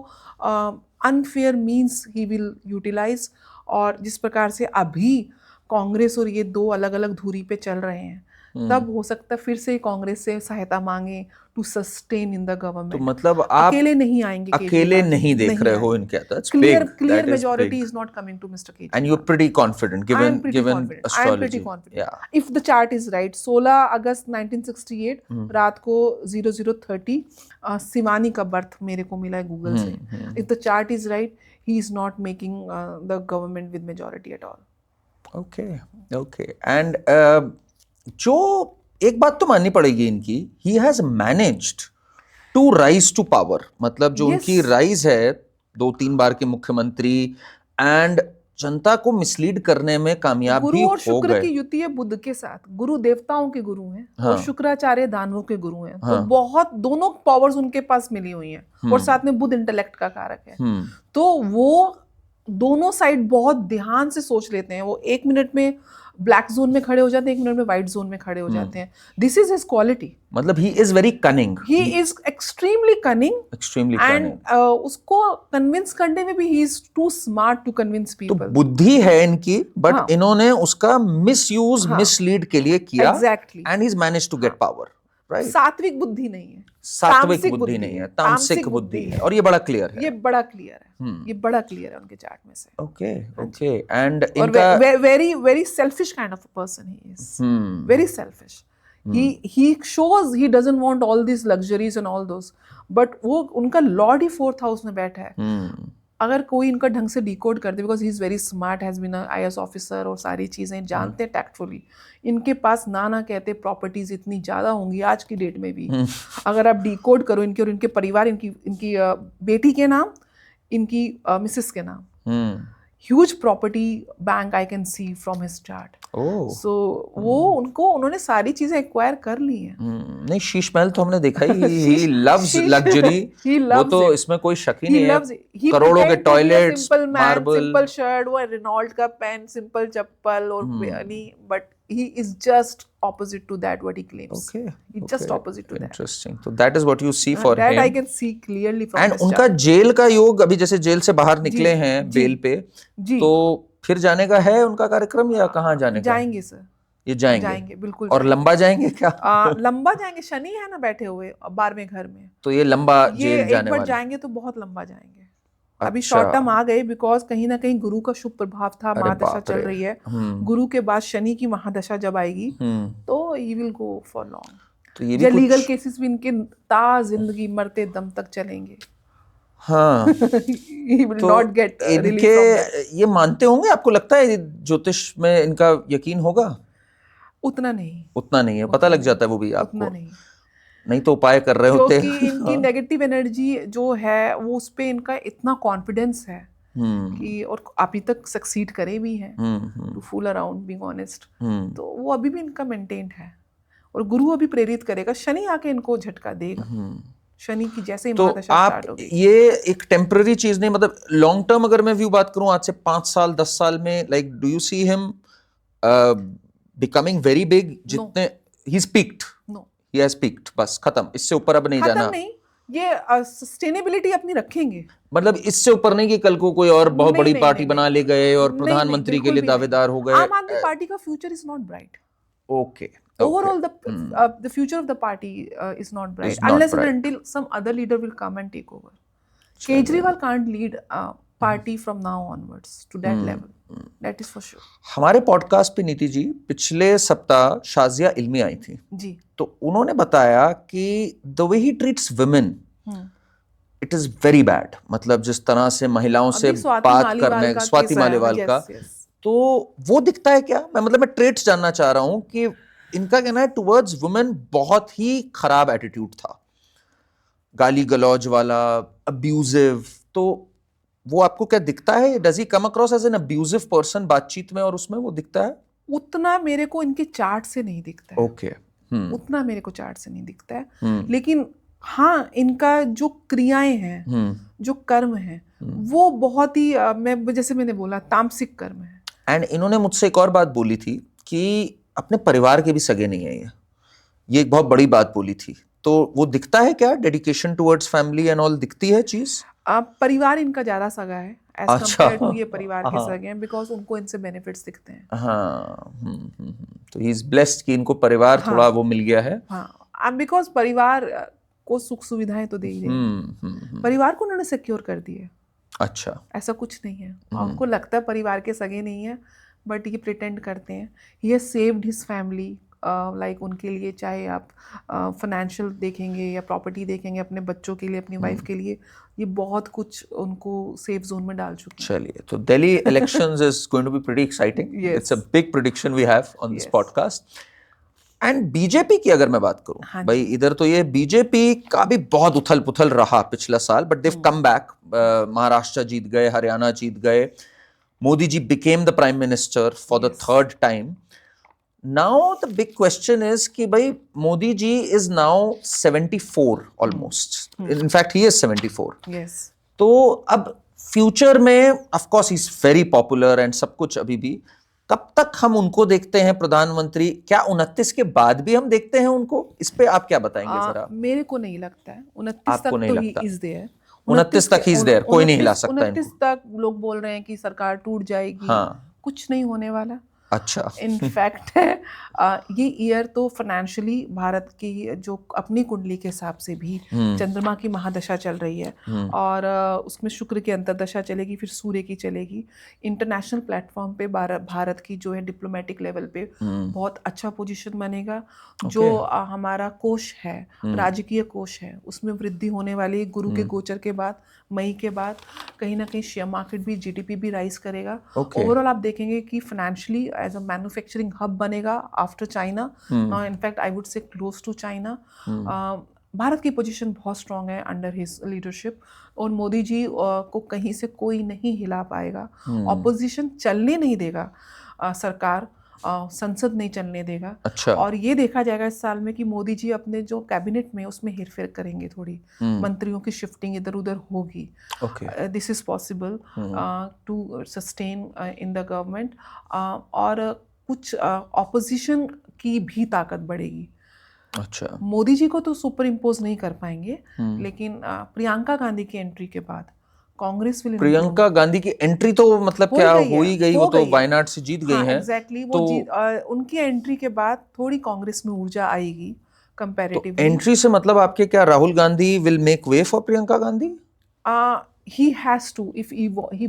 unfair means he will utilize. और जिस प्रकार से अभी कांग्रेस और ये दो अलग अलग धुरी पे चल रहे हैं, तब हो सकता है फिर से कांग्रेस से सहायता मांगे to sustain in the government. तो मतलब आप अकेले नहीं आएंगे, अकेले नहीं देख रहे हो इनके अंदर। Clear majority is not coming to Mr. Kejriwal. And you're pretty confident given astrology. I am pretty confident. Yeah. If the chart is right, 16 अगस्त 1968 रात को 00:30 सिवानी का बर्थ मेरे को मिला है गूगल से। If the chart is right, he is not making the government with majority at all. Okay. And जो एक बात तो माननी पड़ेगी इनकी, he has managed to rise to power। मतलब जो उनकी राइज है 2-3 बार के मुख्यमंत्री, एंड जनता को मिसलीड करने में कामयाब भी हो गए। गुरु और शुक्र की युति है बुध के साथ। गुरु देवताओं के गुरु हैं और शुक्राचार्य दानवों के गुरु हैं। तो बहुत दोनों पावर्स उनके पास मिली हुई हैं, और साथ में बुध इंटेलेक्ट का कारक है। तो वो दोनों साइड बहुत ध्यान से सोच लेते हैं। वो 1 मिनट में ब्लैक जोन में खड़े हो जाते हैं, 1 मिनट में व्हाइट जोन में खड़े हो जाते हैं। This is his quality. मतलब he is very cunning, he is extremely cunning and उसको कन्विंस करने में भी he is too smart to convince people. तो बुद्धि है इनकी, बट इन्होंने उसका मिसयूज मिसलीड के लिए किया। Exactly. And he is managed to get power. Right? सात्विक बुद्धि नहीं है, सात्विक बुद्धि नहीं है, तामसिक बुद्धि है। और ये बड़ा क्लियर है, ये बड़ा क्लियर है, ये बड़ा क्लियर है उनके चार्ट में से। ओके। एंड इनका very selfish kind of a person he is, very selfish. he shows he doesn't want all these luxuries and all those, but वो उनका लॉर्ड ही 4th हाउस में बैठा है। अगर कोई इनका ढंग से डिकोड कर दे, because he is very smart, has been IAS officer और सारी चीजें जानते हैं टैक्टफुली। इनके पास ना कहते प्रॉपर्टीज इतनी ज्यादा होंगी आज की डेट में भी। अगर आप डिकोड करो इनके और इनके परिवार, इनकी बेटी के नाम, इनकी मिसेस के नाम, huge property bank I can see from his chart. So वो उन्होंने सारी चीजें एक्वायर कर ली हैं। नहीं, शीश महल तो हमने देखा ही। ही लव्स लग्जरी, वो तो इसमें कोई शक ही नहीं है। करोड़ों के टॉयलेट्स, मार्बल, सिंपल शर्ट, वो रेनॉल्ट का पेन, सिंपल चप्पल और but he is just opposite to that what he claims. He's just opposite to that. Interesting. So that is what you see for that him. I can see clearly from and his उनका chart. जेल का योग, अभी जैसे जेल से बाहर निकले हैं बेल पे, तो फिर जाने का है उनका कार्यक्रम या कहाँ जाने का? जाएंगे सर, ये जाएंगे बिल्कुल। और लंबा जाएंगे क्या? लंबा जाएंगे, शनि है ना बैठे हुए 12वें घर में, तो ये लंबा जेल जाने वाले। जाएंगे तो बहुत लंबा जाएंगे। अभी शॉर्ट टर्म आ गए, बिकॉज कहीं ना कहीं गुरु का शुभ प्रभाव था, महादशा चल रही है। गुरु के बाद शनि की महादशा जब आएगी तो he will go for long. तो ये भी लीगल केसेस भी इनके ता जिंदगी मरते दम तक चलेंगे। हाँ। he will तो not get इनके ये मानते होंगे, आपको लगता है ज्योतिष में इनका यकीन होगा? उतना नहीं है, पता लग जाता है वो भी आपको? उतना नहीं तो उपाय कर रहे होते। क्योंकि इनकी नेगेटिव एनर्जी जो है वो उस पे इनका इतना कॉन्फिडेंस है कि, और अभी तक सक्सीड करे भी हैं to fool around being honest, तो वो अभी भी इनका मेंटेन्ड है। और गुरु अभी प्रेरित करेगा, शनि आके इनको झटका देगा। शनि की जैसे ही तो महादशा आप स्टार्ट होगी। ये एक टेम्पररी चीज नहीं, मतलब लॉन्ग टर्म अगर मैं व्यू बात करूं आज से 5 साल 10 साल में, like do you see him becoming very big? जितने ही peaked, no, he has peaked, बस खत्म, इससे ऊपर अब नहीं खत्म जाना। नहीं, ये सस्टेनेबिलिटी अपनी रखेंगे। मतलब इससे ऊपर नहीं कि कल को कोई और बहुत नहीं, बड़ी नहीं, पार्टी नहीं, बना नहीं, ले गए और नहीं, प्रधानमंत्री के बिल्कुल लिए भी नहीं। दावेदार हो गए। आम आदमी पार्टी का future is not bright. Okay, Overall, the future of the party is not bright Is not unless and bright. until some other leader will come and take over. Kejriwal can't lead a party from now onwards to that level. That is for sure. हमारे पॉडकास्ट पे नीति जी पिछले सप्ताह शाजिया इल्मी आई थी, जी, तो उन्होंने बताया कि the way he treats women, it is very bad. मतलब जिस तरह से महिलाओं से अभी स्वाति बात मालीवाल करने, का स्वाति केस आया, मालीवाल yes, का, yes. तो वो दिखता है क्या? मैं ट्रेट्स जानना चाह रहा हूं कि इनका कहना है टुवर्ड्स वुमेन बहुत ही खराब एटीट्यूड था, गाली गलौज वाला, अब्यूजिव। तो वो आपको क्या दिखता है? Does he come across as an abusive person बातचीत में और उसमें वो दिखता है? उतना मेरे को इनके चार्ट से नहीं दिखता है। ओके, उतना मेरे को चार्ट से नहीं दिखता है, लेकिन हाँ, इनका जो क्रियाएं हैं, जो कर्म हैं, वो बहुत ही जैसे मैंने बोला, तामसिक कर्म है। एंड इन्होंने मुझसे एक और बात बोली थी कि अपने परिवार के भी सगे नहीं है ये एक बहुत बड़ी बात बोली थी। तो वो दिखता है क्या, dedication towards family and all दिखती है चीज? परिवार इनका ज्यादा सगा है एज कंपेयर टू ये परिवार के सगे हैं, बिकॉज उनको इनसे बेनिफिट्स दिखते हैं। तो ही इज ब्लेस्ड कि इनको परिवार थोड़ा वो मिल गया है। बिकॉज परिवार को सुख सुविधाएं तो दे ही रही, परिवार को उन्होंने सिक्योर कर दिए। अच्छा, ऐसा कुछ नहीं है, उनको लगता है परिवार के सगे नहीं है, बट ये प्रिटेंड करते हैं। He has saved his family, like उनके लिए, चाहे आप फाइनेंशियल देखेंगे या प्रॉपर्टी देखेंगे, अपने बच्चों के लिए, अपनी वाइफ के लिए, ये बहुत कुछ उनको सेफ जोन में डाल चुके हैं। चलिए, तो Delhi elections is going to be pretty exciting. It's a big prediction we have on this podcast. And BJP की अगर मैं बात करूं, भाई इधर तो ये बीजेपी का भी बहुत उथल पुथल रहा पिछला साल, but they came back. Maharashtra जीत गए, हरियाणा जीत गए, Modi ji became the prime minister for the third time. Now the big question is कि भाई Modi ji is now 74 almost, in fact he is 74। yes. तो अब फ्यूचर में of course he is very popular and सब कुछ, अभी भी कब तक हम उनको देखते हैं प्रधानमंत्री? क्या 29 के बाद भी हम देखते हैं उनको? इस पे आप क्या बताएंगे जरा? मेरे को नहीं लगता है 29 तक तो ही इज देयर। 29 तक ही इज देयर, कोई नहीं हिला सकता 29 तक लोग बोल रहे हैं कि सरकार टूट जाएगी। कुछ नहीं होने वाला। अच्छा, इनफैक्ट है ये ईयर तो फाइनेंशियली भारत की जो अपनी कुंडली के हिसाब से भी चंद्रमा की महादशा चल रही है, और उसमें शुक्र की अंतर्दशा चलेगी, फिर सूर्य की चलेगी। इंटरनेशनल प्लेटफॉर्म पे भारत की जो है डिप्लोमेटिक लेवल पे बहुत अच्छा पोजीशन बनेगा। जो हमारा कोष है, राजकीय कोष है, उसमें वृद्धि होने वाली। गुरु के गोचर के बाद, मई के बाद कहीं ना कहीं शेयर मार्केट भी, जीडीपी भी राइज करेगा। ओवरऑल आप देखेंगे कि financially as a manufacturing hub बनेगा after China. Now in fact I would say close to China. Bharat की पोजीशन बहुत स्ट्रांग है अंडर हिज लीडरशिप, और मोदी जी को कहीं से कोई नहीं हिला पाएगा। ऑपोजिशन चलने नहीं देगा, सरकार संसद नहीं चलने देगा। अच्छा। और ये देखा जाएगा इस साल में कि मोदी जी अपने जो कैबिनेट में उसमें हेरफेर करेंगे, थोड़ी मंत्रियों की शिफ्टिंग इधर उधर होगी। This is possible to sustain in the government, और कुछ ऑपोजिशन की भी ताकत बढ़ेगी। अच्छा, मोदी जी को तो सुपर इम्पोज नहीं कर पाएंगे, लेकिन प्रियंका गांधी की एंट्री के बाद कांग्रेस विल। प्रियंका गांधी की एंट्री तो मतलब क्या हो ही गई, वो तो वायनाड से जीत गई हैं। एग्जैक्टली, वो उनकी एंट्री के बाद थोड़ी कांग्रेस में ऊर्जा आएगी कंपैरेटिवली। एंट्री से मतलब आपके क्या, Rahul Gandhi will make way for Priyanka Gandhi? He has to, if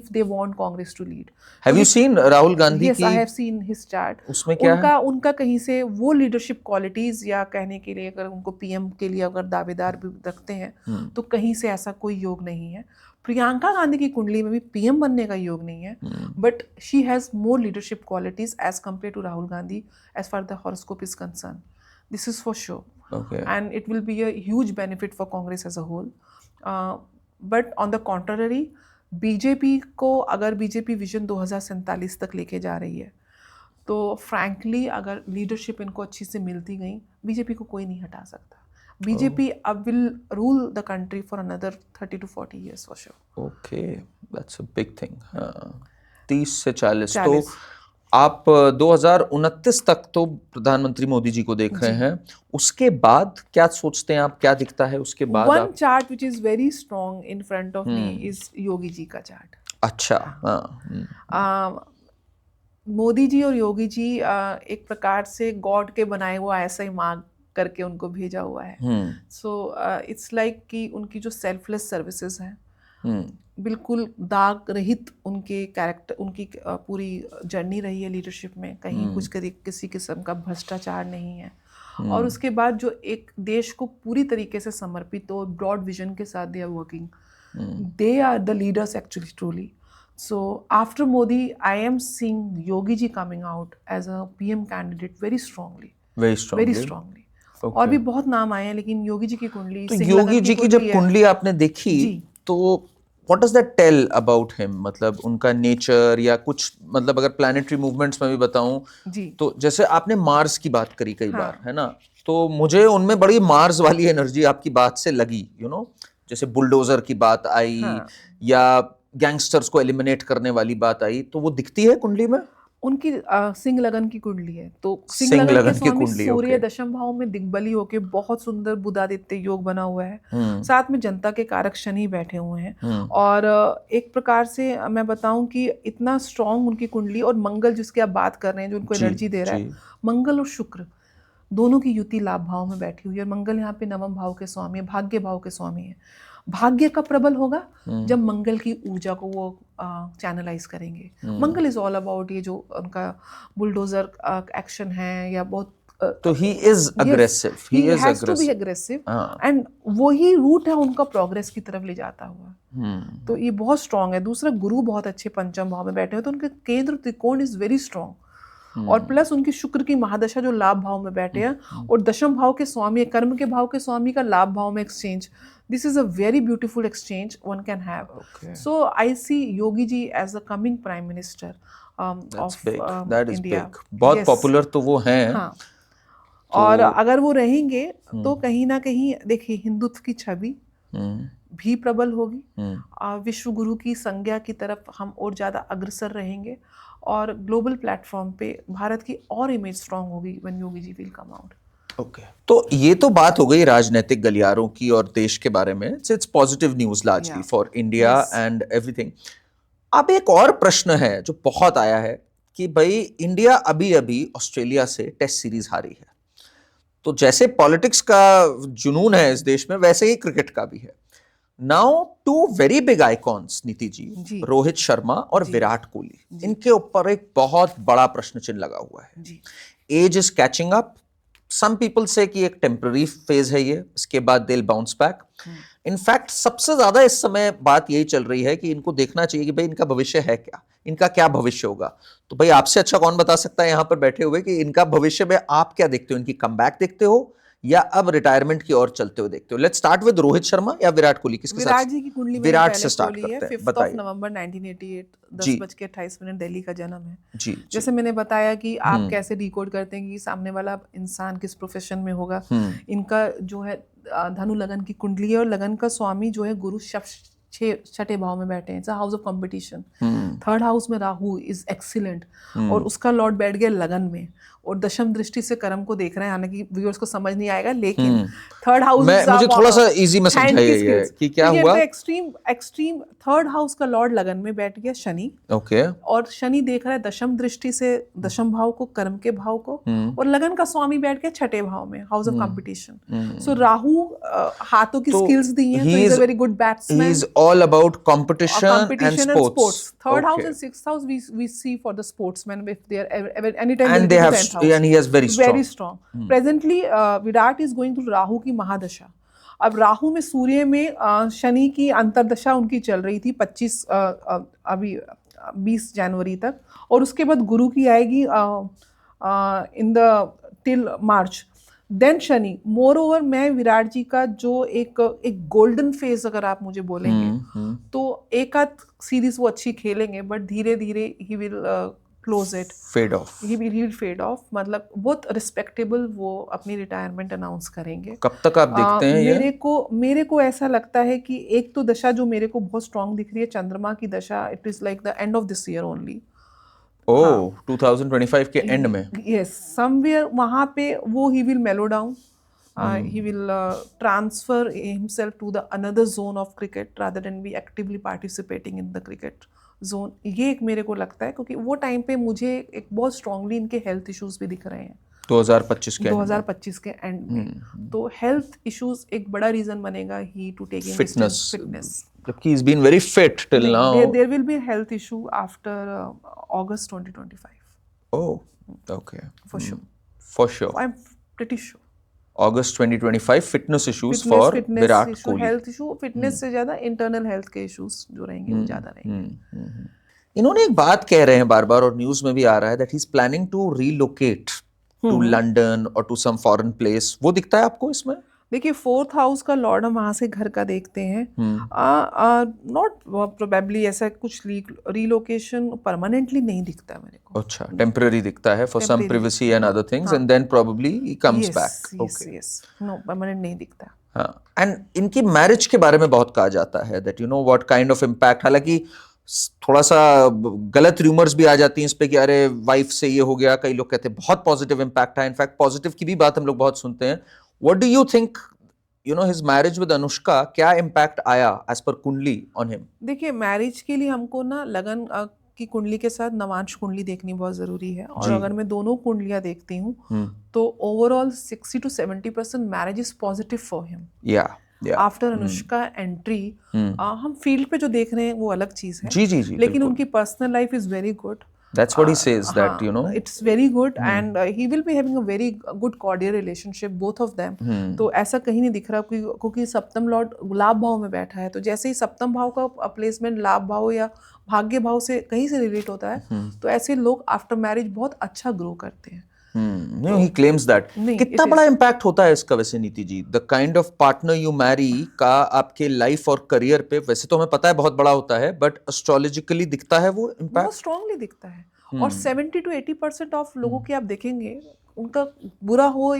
they want Congress to lead. Have you seen Rahul Gandhi की? Yes, I have seen his chart. उसमें क्या है? उनका कहीं से वो लीडरशिप क्वालिटीज, या कहने के लिए अगर उनको पीएम के लिए अगर दावेदार भी रखते हैं, तो कहीं से ऐसा कोई योग नहीं है। प्रियंका गांधी की कुंडली में भी पीएम बनने का योग नहीं है, but she has more leadership qualities as compare to Rahul Gandhi as far the horoscope is concern. This is for sure, and it will be a huge benefit for Congress as a whole. But on the contrary, BJP को अगर बीजेपी विजन 2047 तक लेके जा रही है, तो फ्रैंकली अगर लीडरशिप इनको अच्छी से मिलती गई, बीजेपी को कोई नहीं हटा सकता। बीजेपी अब will rule the country for another 30 to 40 years for sure. Okay, that's a big thing. 30 से 40 तो 40 आप 2029 तक तो प्रधानमंत्री मोदी जी को देख रहे हैं। उसके बाद क्या सोचते हैं आप, क्या दिखता है उसके बाद One आप? chart which is very strong in front of me is Yogi ji का चार्ट। अच्छा, हाँ, मोदी जी और योगी जी एक प्रकार से गॉड के बनाए हुआ ऐसा ही मांग करके उनको भेजा हुआ है। सो इट्स लाइक कि उनकी जो सेल्फलेस सर्विसेज हैं, बिल्कुल दाग रहित उनके कैरेक्टर, उनकी पूरी जर्नी रही है लीडरशिप में। कहीं कुछ किसी किस्म का भ्रष्टाचार नहीं है। और उसके बाद जो एक देश को पूरी तरीके से समर्पित और ब्रॉड विजन के साथ they are working, they are the leaders actually truly. So after Modi, I am seeing Yogi ji coming out as a PM candidate very strongly. Very strongly. Okay. और भी बहुत नाम आए हैं, लेकिन योगी जी की कुंडली, तो योगी जी की जब कुंडली आपने देखी तो what does that tell about him? मतलब उनका नेचर या कुछ, मतलब अगर प्लैनेटरी मूवमेंट्स में भी बताऊं जी, तो जैसे आपने मार्स की बात करी कई बार, है ना, तो मुझे उनमें बड़ी मार्स वाली एनर्जी आपकी बात से लगी, जैसे बुलडोजर की बात आई, या गैंगस्टर्स को एलिमिनेट करने वाली बात आई, तो वो दिखती है कुंडली में। उनकी सिंह लगन की कुंडली है, तो सिंह सिंह लगन लगन के की स्वामी कुंडली, सूर्य ओके। दशम भाव में दिग्बली होके बहुत सुंदर बुधादित्य योग बना हुआ है। साथ में जनता के कारक शनि बैठे हुए हैं। और एक प्रकार से मैं बताऊं कि इतना स्ट्रांग उनकी कुंडली, और मंगल जिसकी आप बात कर रहे हैं जो उनको एनर्जी दे रहा है, मंगल और शुक्र दोनों की युति लाभ भाव में बैठी हुई है। मंगल यहाँ पे नवम भाव के स्वामी है, भाग्य भाव के स्वामी है। भाग्य का प्रबल होगा जब मंगल की ऊर्जा को वो चैनलाइज करेंगे। मंगल इज ऑल अबाउट ये जो उनका बुलडोजर एक्शन है, या बहुत तो he is aggressive, he has to be aggressive, and वही रूट है उनका प्रोग्रेस की तरफ ले जाता हुआ। तो ये बहुत स्ट्रांग है। दूसरा, गुरु बहुत अच्छे पंचम भाव में बैठे हैं, तो उनके केंद्र त्रिकोण इज वेरी स्ट्रांग। और प्लस उनकी शुक्र की महादशा जो लाभ भाव में बैठे हैं, और दशम भाव के स्वामी, कर्म के भाव के स्वामी का लाभ भाव में exchange, this is a very beautiful exchange one can have. Okay. So I see Yogi ji as the coming prime minister That's of big. That is India. big. बहुत Yes. पॉपुलर तो वो हैं। हाँ। और अगर वो रहेंगे तो कहीं ना कहीं देखिए हिंदुत्व की छवि भी प्रबल होगी। विश्व गुरु की संज्ञा की तरफ हम और ज़्यादा अग्रसर रहेंगे, और ग्लोबल प्लेटफॉर्म पे भारत की और इमेज स्ट्रांग होगी when Yogi ji will come out. Okay, तो ये तो बात हो गई राजनीतिक गलियारों की और देश के बारे में। It's positive news largely for India and everything. अब एक और प्रश्न है जो बहुत आया है कि भाई इंडिया अभी अभी ऑस्ट्रेलिया से टेस्ट सीरीज हारी है, तो जैसे पॉलिटिक्स का जुनून है इस देश में, वैसे ही क्रिकेट का भी है। Now two very big icons, Niti ji, Rohit Sharma और विराट कोहली, इनके ऊपर एक बहुत बड़ा प्रश्न चिन्ह लगा हुआ है। Age is catching up, some people say कि एक टेम्पररी फेज है ये, इसके बाद they will bounce back. In fact सबसे ज्यादा इस समय बात यही चल रही है कि इनको देखना चाहिए कि भाई इनका भविष्य है क्या, इनका क्या भविष्य होगा। तो भाई आपसे अच्छा कौन बता सकता है यहाँ पर बैठे हुए कि इनका भविष्य में आप क्या देखते हो, इनकी कमबैक देखते हो या अब रिटायरमेंट की ओर चलते हुए देखते हो? Let's start with Rohit Sharma या विराट कोहली, किसके साथ? विराट जी की कुंडली विराट से स्टार्ट करते हैं, 5 नवंबर 1988, 10:28 दिल्ली का जन्म है। जी, जैसे मैंने बताया कि आप कैसे डिकोड करते हैं कि सामने वाला इंसान किस प्रोफेशन में होगा। इनका जो है धनु लगन की कुंडली है, और लगन का स्वामी जो है गुरु छठे भाव में बैठे हैं। It's a house of competition. Third house में राहु इज एक्सीलेंट, और उसका लॉर्ड बैठ गया लगन में, और दशम दृष्टि से कर्म को देख रहे हैं। हालांकि व्यूअर्स को समझ नहीं आएगा, लेकिन थर्ड हाउस मुझे थोड़ा सा इजी में समझाइए कि क्या हुआ। एक्सट्रीम थर्ड हाउस का लॉर्ड लगन में बैठ गया शनि, ओके, और शनि देख रहा है दशम दृष्टि से दशम भाव को, कर्म के भाव को, और लगन का स्वामी बैठ गया छठे भाव में, हाउस ऑफ कंपटीशन। सो राहु हाथों की स्किल्स दी हैं, तो he is a very good batsman. He is all about competition and sports. Third house and sixth house we see for the sportsmen if they are anytime, and they have, and he is very strong. Presently Virat is going through Rahu की महादशा। अब राहु में सूर्य में शनि की अंतरदशा उनकी चल रही थी 20 जनवरी तक, और उसके बाद गुरु की आएगी in the till March, then शनि। मोर ओवर मैं विराट जी का जो एक गोल्डन फेज अगर आप मुझे बोलेंगे, तो एक आध सीरीज वो अच्छी खेलेंगे, बट धीरे धीरे he will close it, fade off. He will fade off, मतलब बहुत रिस्पेक्टेबल वो अपनी रिटायरमेंट अनाउंस करेंगे। कब तक आप देखते हैं ये? मेरे को ऐसा लगता है कि एक तो दशा जो मेरे को बहुत स्ट्रांग दिख रही है, चंद्रमा की दशा, it is like the end of this year only. Oh, 2025 के एंड में? यस, समवेयर वहाँ पे वो he will mellow down, he will transfer himself to the another zone of cricket rather than be actively participating in the cricket zone। ये एक मेरे को लगता है, क्योंकि वो टाइम पे मुझे एक बहुत स्ट्रांगली इनके हेल्थ इश्यूज भी दिख रहे हैं 2025 के 2025 के एंड में। तो हेल्थ इश्यूज एक बड़ा रीजन बनेगा ही टू टेक फिटनेस। फिटनेस। जबकि he's been very fit till now. There will be a health issue after August 2025 Oh, okay. for sure. For sure. I'm pretty sure. August 2025 fitness issues for Virat Kohli. Health issue, fitness से ज्यादा इंटरनल हेल्थ के इश्यूज जो रहेंगे वो ज्यादा रहेंगे। इन्होंने एक बात कह रहे हैं बार बार, और न्यूज में भी आ रहा है, that he is planning to relocate to London और टू सम फॉरेन प्लेस। वो दिखता है आपको इसमें? देखिए, 4th हाउस का लॉर्ड हम वहां से घर का देखते हैं, नॉट प्रोबेबली ऐसा कुछ रीलोकेशन परमानेंटली नहीं दिखता मेरे को। अच्छा, टेम्पररी दिखता है for some privacy and other things, and then probably he comes back. Okay, yes, no, permanent नहीं दिखता। हाँ, एंड इनकी मैरिज के बारे में बहुत कहा जाता है that you know what kind of impact, हालांकि थोड़ा सा गलत रूमर्स भी आ जाती हैं इस पे कि अरे वाइफ से ये हो गया, कई लोग कहते हैं बहुत पॉजिटिव इम्पैक्ट है, इनफैक्ट पॉजिटिव की भी बात हम लोग बहुत सुनते हैं। What do you think, you know, his marriage with Anushka, क्या impact आया as per कुंडली on him? देखिए, मैरिज के लिए हमको ना लगन की कुंडली के साथ नवांश कुंडली देखनी बहुत जरूरी है, और अगर मैं दोनों कुंडलियां देखती हूँ तो overall 60 to 70% marriage is positive for him. After Anushka entry हम फील्ड पे जो देख रहे हैं वो अलग चीज है, जी, लेकिन उनकी personal life is very good. That's what he says, that you know it's very good, and he will be having a very good cordial relationship, both of them। तो ऐसा कहीं नहीं दिख रहा, क्योंकि सप्तम लॉर्ड लाभ भाव में बैठा है, तो जैसे ही सप्तम भाव का प्लेसमेंट लाभ भाव या भाग्य भाव से कहीं से रिलेट होता है, तो ऐसे लोग आफ्टर मैरिज बहुत अच्छा ग्रो करते हैं। No, he claims that। कितना बड़ा इम्पैक्ट होता है इसका वैसे Niti ji? The kind of partner you marry का आपके लाइफ और करियर पे, वैसे तो हमें पता है बहुत बड़ा होता है, बट एस्ट्रोलॉजिकली दिखता है वो इम्पैक्ट? बहुत स्ट्रांगली दिखता है, और 70 to 80% ऑफ लोगों की आप देखेंगे, उनका बुरा हो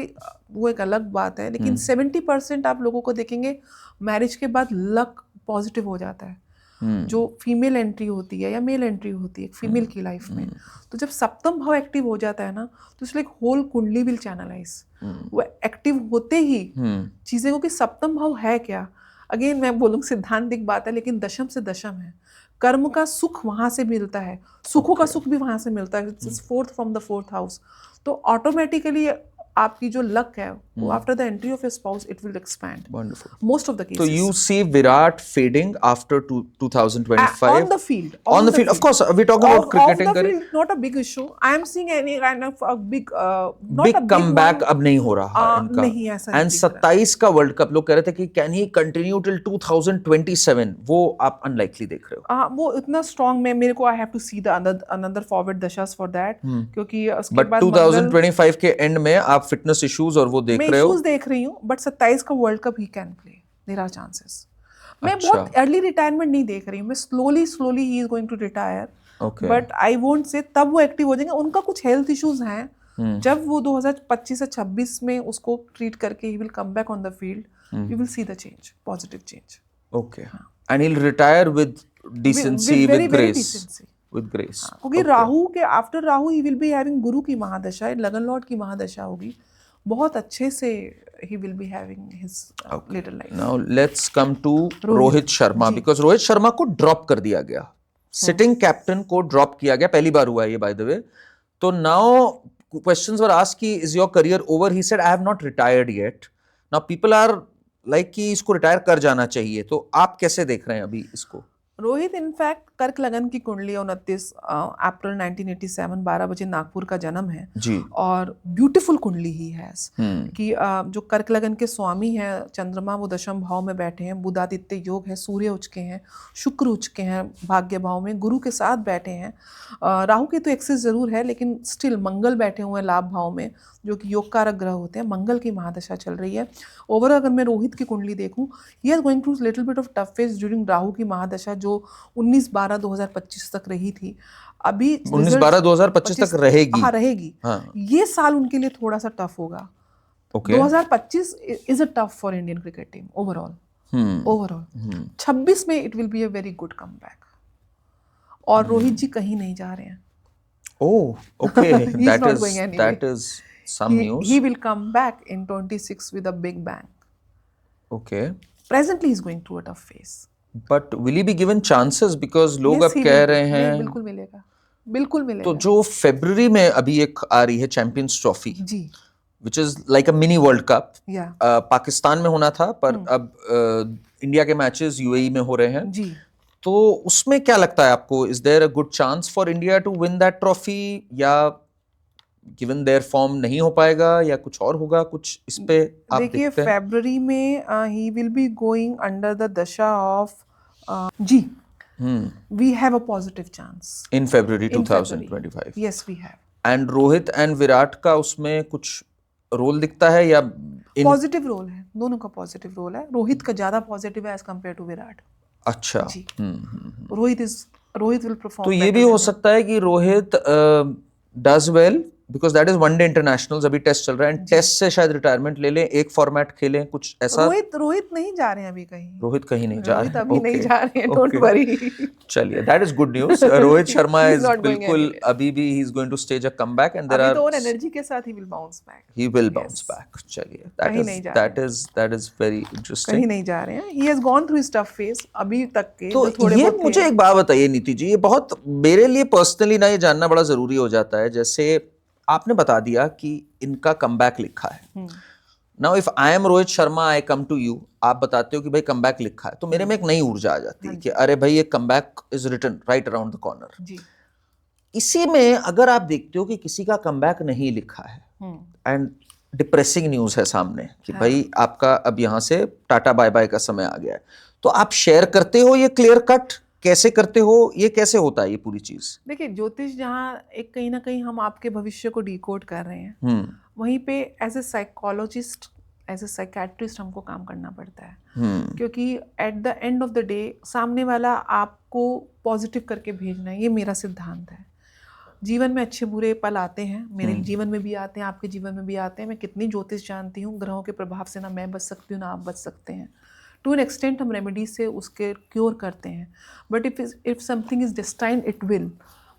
वो एक अलग बात है, लेकिन 70% आप लोगों को देखेंगे मैरिज के बाद लक पॉजिटिव हो जाता है। जो फीमेल एंट्री होती है या मेल एंट्री होती है फीमेल की लाइफ में, तो जब सप्तम भाव एक्टिव हो जाता है ना, तो इसलिए होल कुंडली विल चैनलाइज। वो एक्टिव होते ही चीजें को कि सप्तम भाव है क्या, अगेन मैं बोलूँ सिद्धांतिक बात है, लेकिन दशम से दशम है, कर्म का सुख वहां से मिलता है, सुखों का सुख भी वहां से मिलता है, it's 4th from the 4th house. तो ऑटोमेटिकली आपकी जो लक है वो after the entry of your spouse it will expand. Wonderful. Most of the cases. So you see Virat fading after 2025 on the field, on the field. Of course, we're talking about cricketing. Off the field, not a big issue. I am seeing any kind of a big not big a big comeback one. अब नहीं हो रहा इनका। नहीं, ऐसा And 27 का वर्ल्ड कप लोग कह रहे थे कि कैन ही कंटिन्यू टिल 2027, वो आप अनलाइकली देख रहे हो? वो इतना स्ट्रांग में मेरे को I have to see the another forward dashas for that, क्योंकि उसके बाद 2025 के एंड में आप फिटनेस इश्यूज और वो देख रहे हो? मैं देख रही हूँ, बट 27 का world cup he can play, there are chances. मैं बहुत अर्ली रिटायरमेंट नहीं देख रही हूँ, मैं slowly he is going to retire, but I won't say तब वो एक्टिव हो जाएंगे। उनका कुछ हेल्थ इश्यूज हैं, जब वो 2025 से 26 में उसको ट्रीट करके he will come back on the field, you will see the change, positive change. Okay, and he will retire with decency, with grace, with grace। क्योंकि राहु के after Rahu he will be having गुरु की महादशा, लगन लॉर्ड की महादशा होगी, बहुत अच्छे से he will be having his little life। Now let's come to Rohit Sharma, because Rohit Sharma को ड्रॉप कर दिया गया, सिटिंग कैप्टन को ड्रॉप किया गया, पहली बार हुआ है ये बाय द वे। तो now questions were asked कि is your career over? He said I have not retired yet। Now people are like कि इसको रिटायर कर जाना चाहिए, तो आप कैसे देख रहे हैं अभी इसको? रोहित इनफैक्ट कर्क लगन की कुंडली 29 अप्रैल 1987 12 बजे नागपुर का जन्म है जी, और ब्यूटीफुल कुंडली ही है कि जो कर्क लगन के स्वामी हैं चंद्रमा, वो दशम भाव में बैठे हैं, बुधादित्य योग है, सूर्य उच्च के हैं, शुक्र उच्च के हैं भाग्य भाव में, गुरु के साथ बैठे हैं, राहु की तो एक्सेस जरूर है, लेकिन स्टिल मंगल बैठे हुए हैं लाभ भाव में, जो कि योग कारक ग्रह होते हैं, मंगल की महादशा चल रही है। ओवरऑल अगर मैं रोहित की कुंडली देखूं, ही is going through little bit of tough phase during Rahu की महादशा, जो 19/12/2025 तक रही थी। अभी 19-12 2025 तक रहेगी। हाँ रहेगी। हाँ ये साल उनके लिए थोड़ा सा टफ होगा। Okay 2025 is a tough for Indian cricket team overall. 26 में it will be a very good comeback. और रोहित जी कहीं नहीं जा रहे हैं। Oh okay He's not going anywhere. that is some news. He will come back in 26 with a big bang. Okay. Presently he's going through a tough phase. But will he be given chances because लोग Yes, अब he कह will be. रहे नहीं, हैं बिल्कुल मिलेगा, बिल्कुल मिलेगा। तो जो फरवरी में अभी एक आ रही है champions trophy ji which is like a mini world cup, या पाकिस्तान में होना था पर अब इंडिया के मैचेस यूएई में हो रहे हैं, जी तो उसमें क्या लगता है आपको, is there a good chance for India to win that trophy, या गिवन देयर फॉर्म नहीं हो पाएगा, या कुछ और होगा, कुछ इस पे आप देखिए देखते हैं? फरवरी में he will be going under the dasha of जी we have a positive chance in February in 2025 yes we have and Rohit and Virat का उसमें कुछ रोल दिखता है या पॉजिटिव रोल है, दोनों का पॉजिटिव रोल है। रोहित का ज्यादा पॉजिटिव है एज कंपेयर टू विराट। अच्छा जी रोहित विल परफॉर्म। तो ये भी हो सकता है कि Rohit does well because that is one day internationals, अभी टेस्ट चल रहा है, एंड टेस्ट से शायद रिटायरमेंट ले लें, एक फॉर्मेट खेलें, कुछ ऐसा। रोहित नहीं जा रहे हैं अभी कहीं। रोहित कहीं नहीं जा रोहित रहे अभी नहीं जा रहे हैं, डोंट वरी। चलिए that is good news. Rohit Sharma He's is not going बिल्कुल anywhere. अभी भी he is going to stage a comeback and there अभी आर तो और एनर्जी के साथ he will bounce back. He will bounce back. चलिए कहीं नहीं जा रहे दैट इज वेरी इंटरेस्टिंग। कहीं नहीं जा रहे हैं। He has gone through his tough phase अभी तक के तो जो थोड़े ये बहुत मुझे एक बात बताइए नीति जी, ये बहुत मेरे लिए पर्सनली ना ये जानना बड़ा जरूरी हो जाता है। जैसे आपने बता दिया कि इनका कमबैक लिखा है, now if I am Rohit Sharma I come to you, आप बताते हो कि भाई कमबैक लिखा है, तो मेरे में एक नई ऊर्जा आ जाती है कि अरे भाई ये comeback is written right around the corner. जी इसी में अगर आप देखते हो कि किसी का कमबैक नहीं लिखा है एंड डिप्रेसिंग न्यूज है सामने कि भाई आपका अब यहाँ से टाटा बाय बाय का समय आ गया है, तो आप शेयर करते हो ये क्लियर कट, कैसे करते हो, ये कैसे होता है ये पूरी चीज? देखिए ज्योतिष जहाँ एक कहीं ना कहीं हम आपके भविष्य को डिकोड कर रहे हैं, वहीं पे as a psychologist as a psychiatrist हमको काम करना पड़ता है। क्योंकि at the end of the day सामने वाला आपको पॉजिटिव करके भेजना है, ये मेरा सिद्धांत है। जीवन में अच्छे बुरे पल आते हैं, मेरे जीवन में भी आते हैं, आपके जीवन में भी आते हैं। मैं कितनी ज्योतिष जानती हूँ, ग्रहों के प्रभाव से ना मैं बच सकती हूँ ना आप बच सकते हैं। टू एन एक्सटेंट हम रेमेडीज से उसके क्योर करते हैं, but if something is destined it will,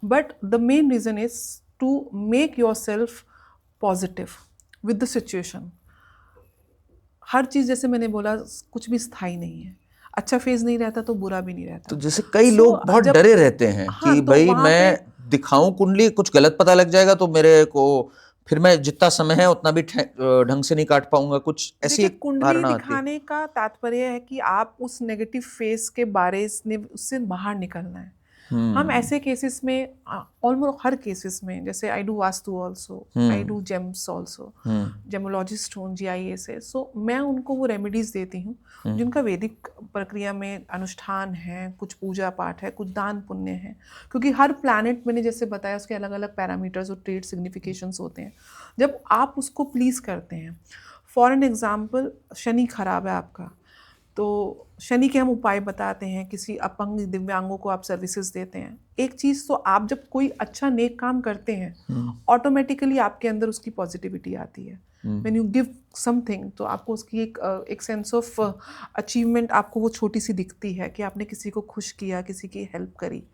but the main reason is to make yourself positive with the situation. हर चीज़ जैसे मैंने बोला कुछ भी स्थायी नहीं है, अच्छा फेज नहीं रहता तो बुरा भी नहीं रहता। तो जैसे कई लोग बहुत डरे रहते हैं कि तो भाई मैं दिखाऊं कुंडली, कुछ गलत पता लग जाएगा तो मेरे को फिर मैं जितना समय है उतना भी ढंग से नहीं काट पाऊंगा, कुछ ऐसी एक कुंडली दिखाने का तात्पर्य है कि आप उस नेगेटिव फेस के बारे में उससे बाहर निकलना है। हम ऐसे केसेस में ऑलमोस्ट हर केसेस में, जैसे I do vastu also, I do James also, gemmologist हूँ GIA से, सो मैं उनको वो रेमेडीज देती हूँ जिनका वैदिक प्रक्रिया में अनुष्ठान है, कुछ पूजा पाठ है, कुछ दान पुण्य है। क्योंकि हर प्लैनेट मैंने जैसे बताया उसके अलग अलग पैरामीटर्स और ट्रेड सिग्निफिकेशंस होते हैं। जब आप उसको प्लीज़ करते हैं, फॉर एन एग्जाम्पल शनि खराब है आपका, तो शनि के हम उपाय बताते हैं, किसी अपंग दिव्यांगों को आप सर्विसेज देते हैं। एक चीज़ तो आप जब कोई अच्छा नेक काम करते हैं ऑटोमेटिकली आपके अंदर उसकी पॉजिटिविटी आती है। व्हेन यू गिव समथिंग तो आपको उसकी एक सेंस ऑफ अचीवमेंट आपको वो छोटी सी दिखती है कि आपने किसी को खुश किया, किसी की हेल्प करी।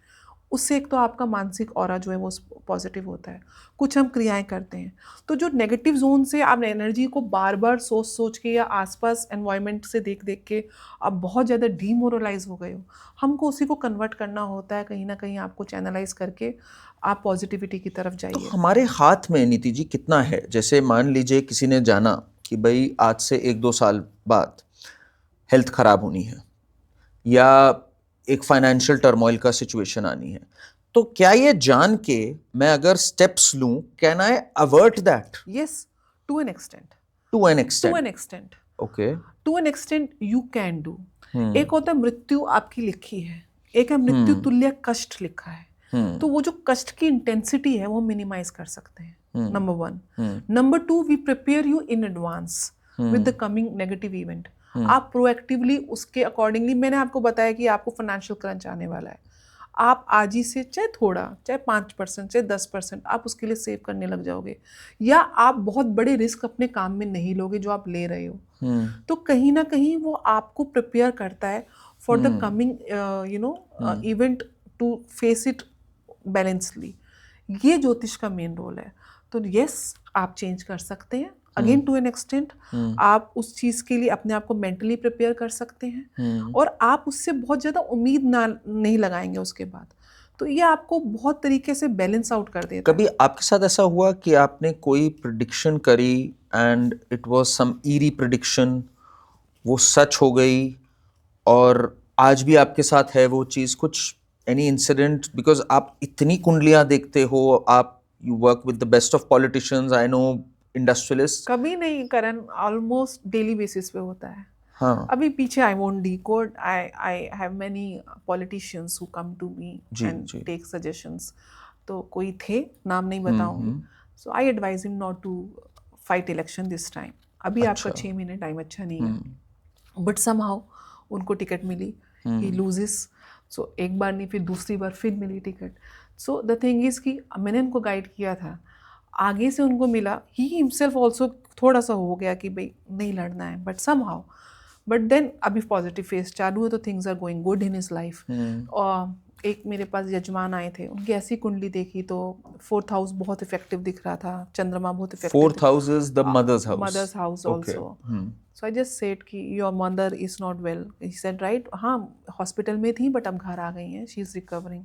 उससे एक तो आपका मानसिक ऑरा जो है वो पॉजिटिव होता है। कुछ हम क्रियाएं करते हैं, तो जो नेगेटिव जोन से आप एनर्जी को बार बार सोच के या आसपास एनवायरनमेंट से देख के आप बहुत ज़्यादा डीमोरलाइज हो गए हो, हमको उसी को कन्वर्ट करना होता है। कहीं ना कहीं आपको चैनलाइज करके आप पॉजिटिविटी की तरफ जाइए। तो हमारे हाथ में नीति जी कितना है? जैसे मान लीजिए किसी ने जाना कि भाई आज से 1-2 साल बाद हेल्थ खराब होनी है या एक फाइनेंशियल टर्मोइल का सिचुएशन आनी है, तो क्या ये जान के मैं अगर स्टेप्स लूं, can I avert that? Yes, to an extent. Okay, to an extent you can do. एक होता है मृत्यु आपकी लिखी है, एक है मृत्यु तुल्य कष्ट लिखा है। तो वो जो कष्ट की इंटेंसिटी है वो मिनिमाइज कर सकते हैं, number 1। Number 2, we prepare you in advance with the coming negative event. आप प्रोएक्टिवली उसके अकॉर्डिंगली, मैंने आपको बताया कि आपको फाइनेंशियल क्रंच आने वाला है, आप आज ही से चाहे थोड़ा, चाहे 5%, चाहे 10% आप उसके लिए सेव करने लग जाओगे, या आप बहुत बड़े रिस्क अपने काम में नहीं लोगे जो आप ले रहे हो, तो कहीं ना कहीं वो आपको प्रिपेयर करता है for the coming event to face it balancely. ये ज्योतिष का मेन रोल है। तो यस, आप चेंज कर सकते हैं अगेन टू एन एक्सटेंट। आप उस चीज के लिए अपने आप को मेंटली प्रिपेयर कर सकते हैं, और आप उससे बहुत ज्यादा उम्मीद नहीं लगाएंगे उसके बाद। तो ये आपको बहुत तरीके से बैलेंस आउट कर देता है। कभी आपके साथ ऐसा हुआ कि आपने कोई प्रिडिक्शन करी and it was some eerie prediction, वो सच हो गई, और आज भी आपके साथ है वो चीज़? कुछ एनी इंसिडेंट? बिकॉज आप इतनी कुंडलियां देखते हो, आप you work with the best of politicians, I know, industrialist. कभी नहीं करण, ऑलमोस्ट डेली बेसिस पे होता है। हाँ अभी पीछे I won't decode, I have many politicians who come to me and take suggestions. तो कोई थे, नाम नहीं बताऊंगी। So I advise him not to fight election this time. अभी आपका 6 महीने टाइम अच्छा नहीं है, बट समहाउ उनको टिकट मिली, ही लूजेस। सो एक बार नहीं, फिर दूसरी बार फिर मिली ticket. So the thing is कि मैंने उनको गाइड किया था, आगे से उनको मिला, ही हिमसेल्फ ऑल्सो थोड़ा सा हो गया कि भाई नहीं लड़ना है, बट समहाउ, बट देन अभी पॉजिटिव फेज चालू है, तो things are going good in his life. और एक मेरे पास यजमान आए थे, उनकी ऐसी कुंडली देखी तो 4th हाउस बहुत इफेक्टिव दिख रहा था, चंद्रमा बहुत effective. 4th house is the mother's house. Mother's house Okay. also. So I just said कि your mother is not well. He said right, हाँ हॉस्पिटल में थी बट अब घर आ गई हैं, she is recovering.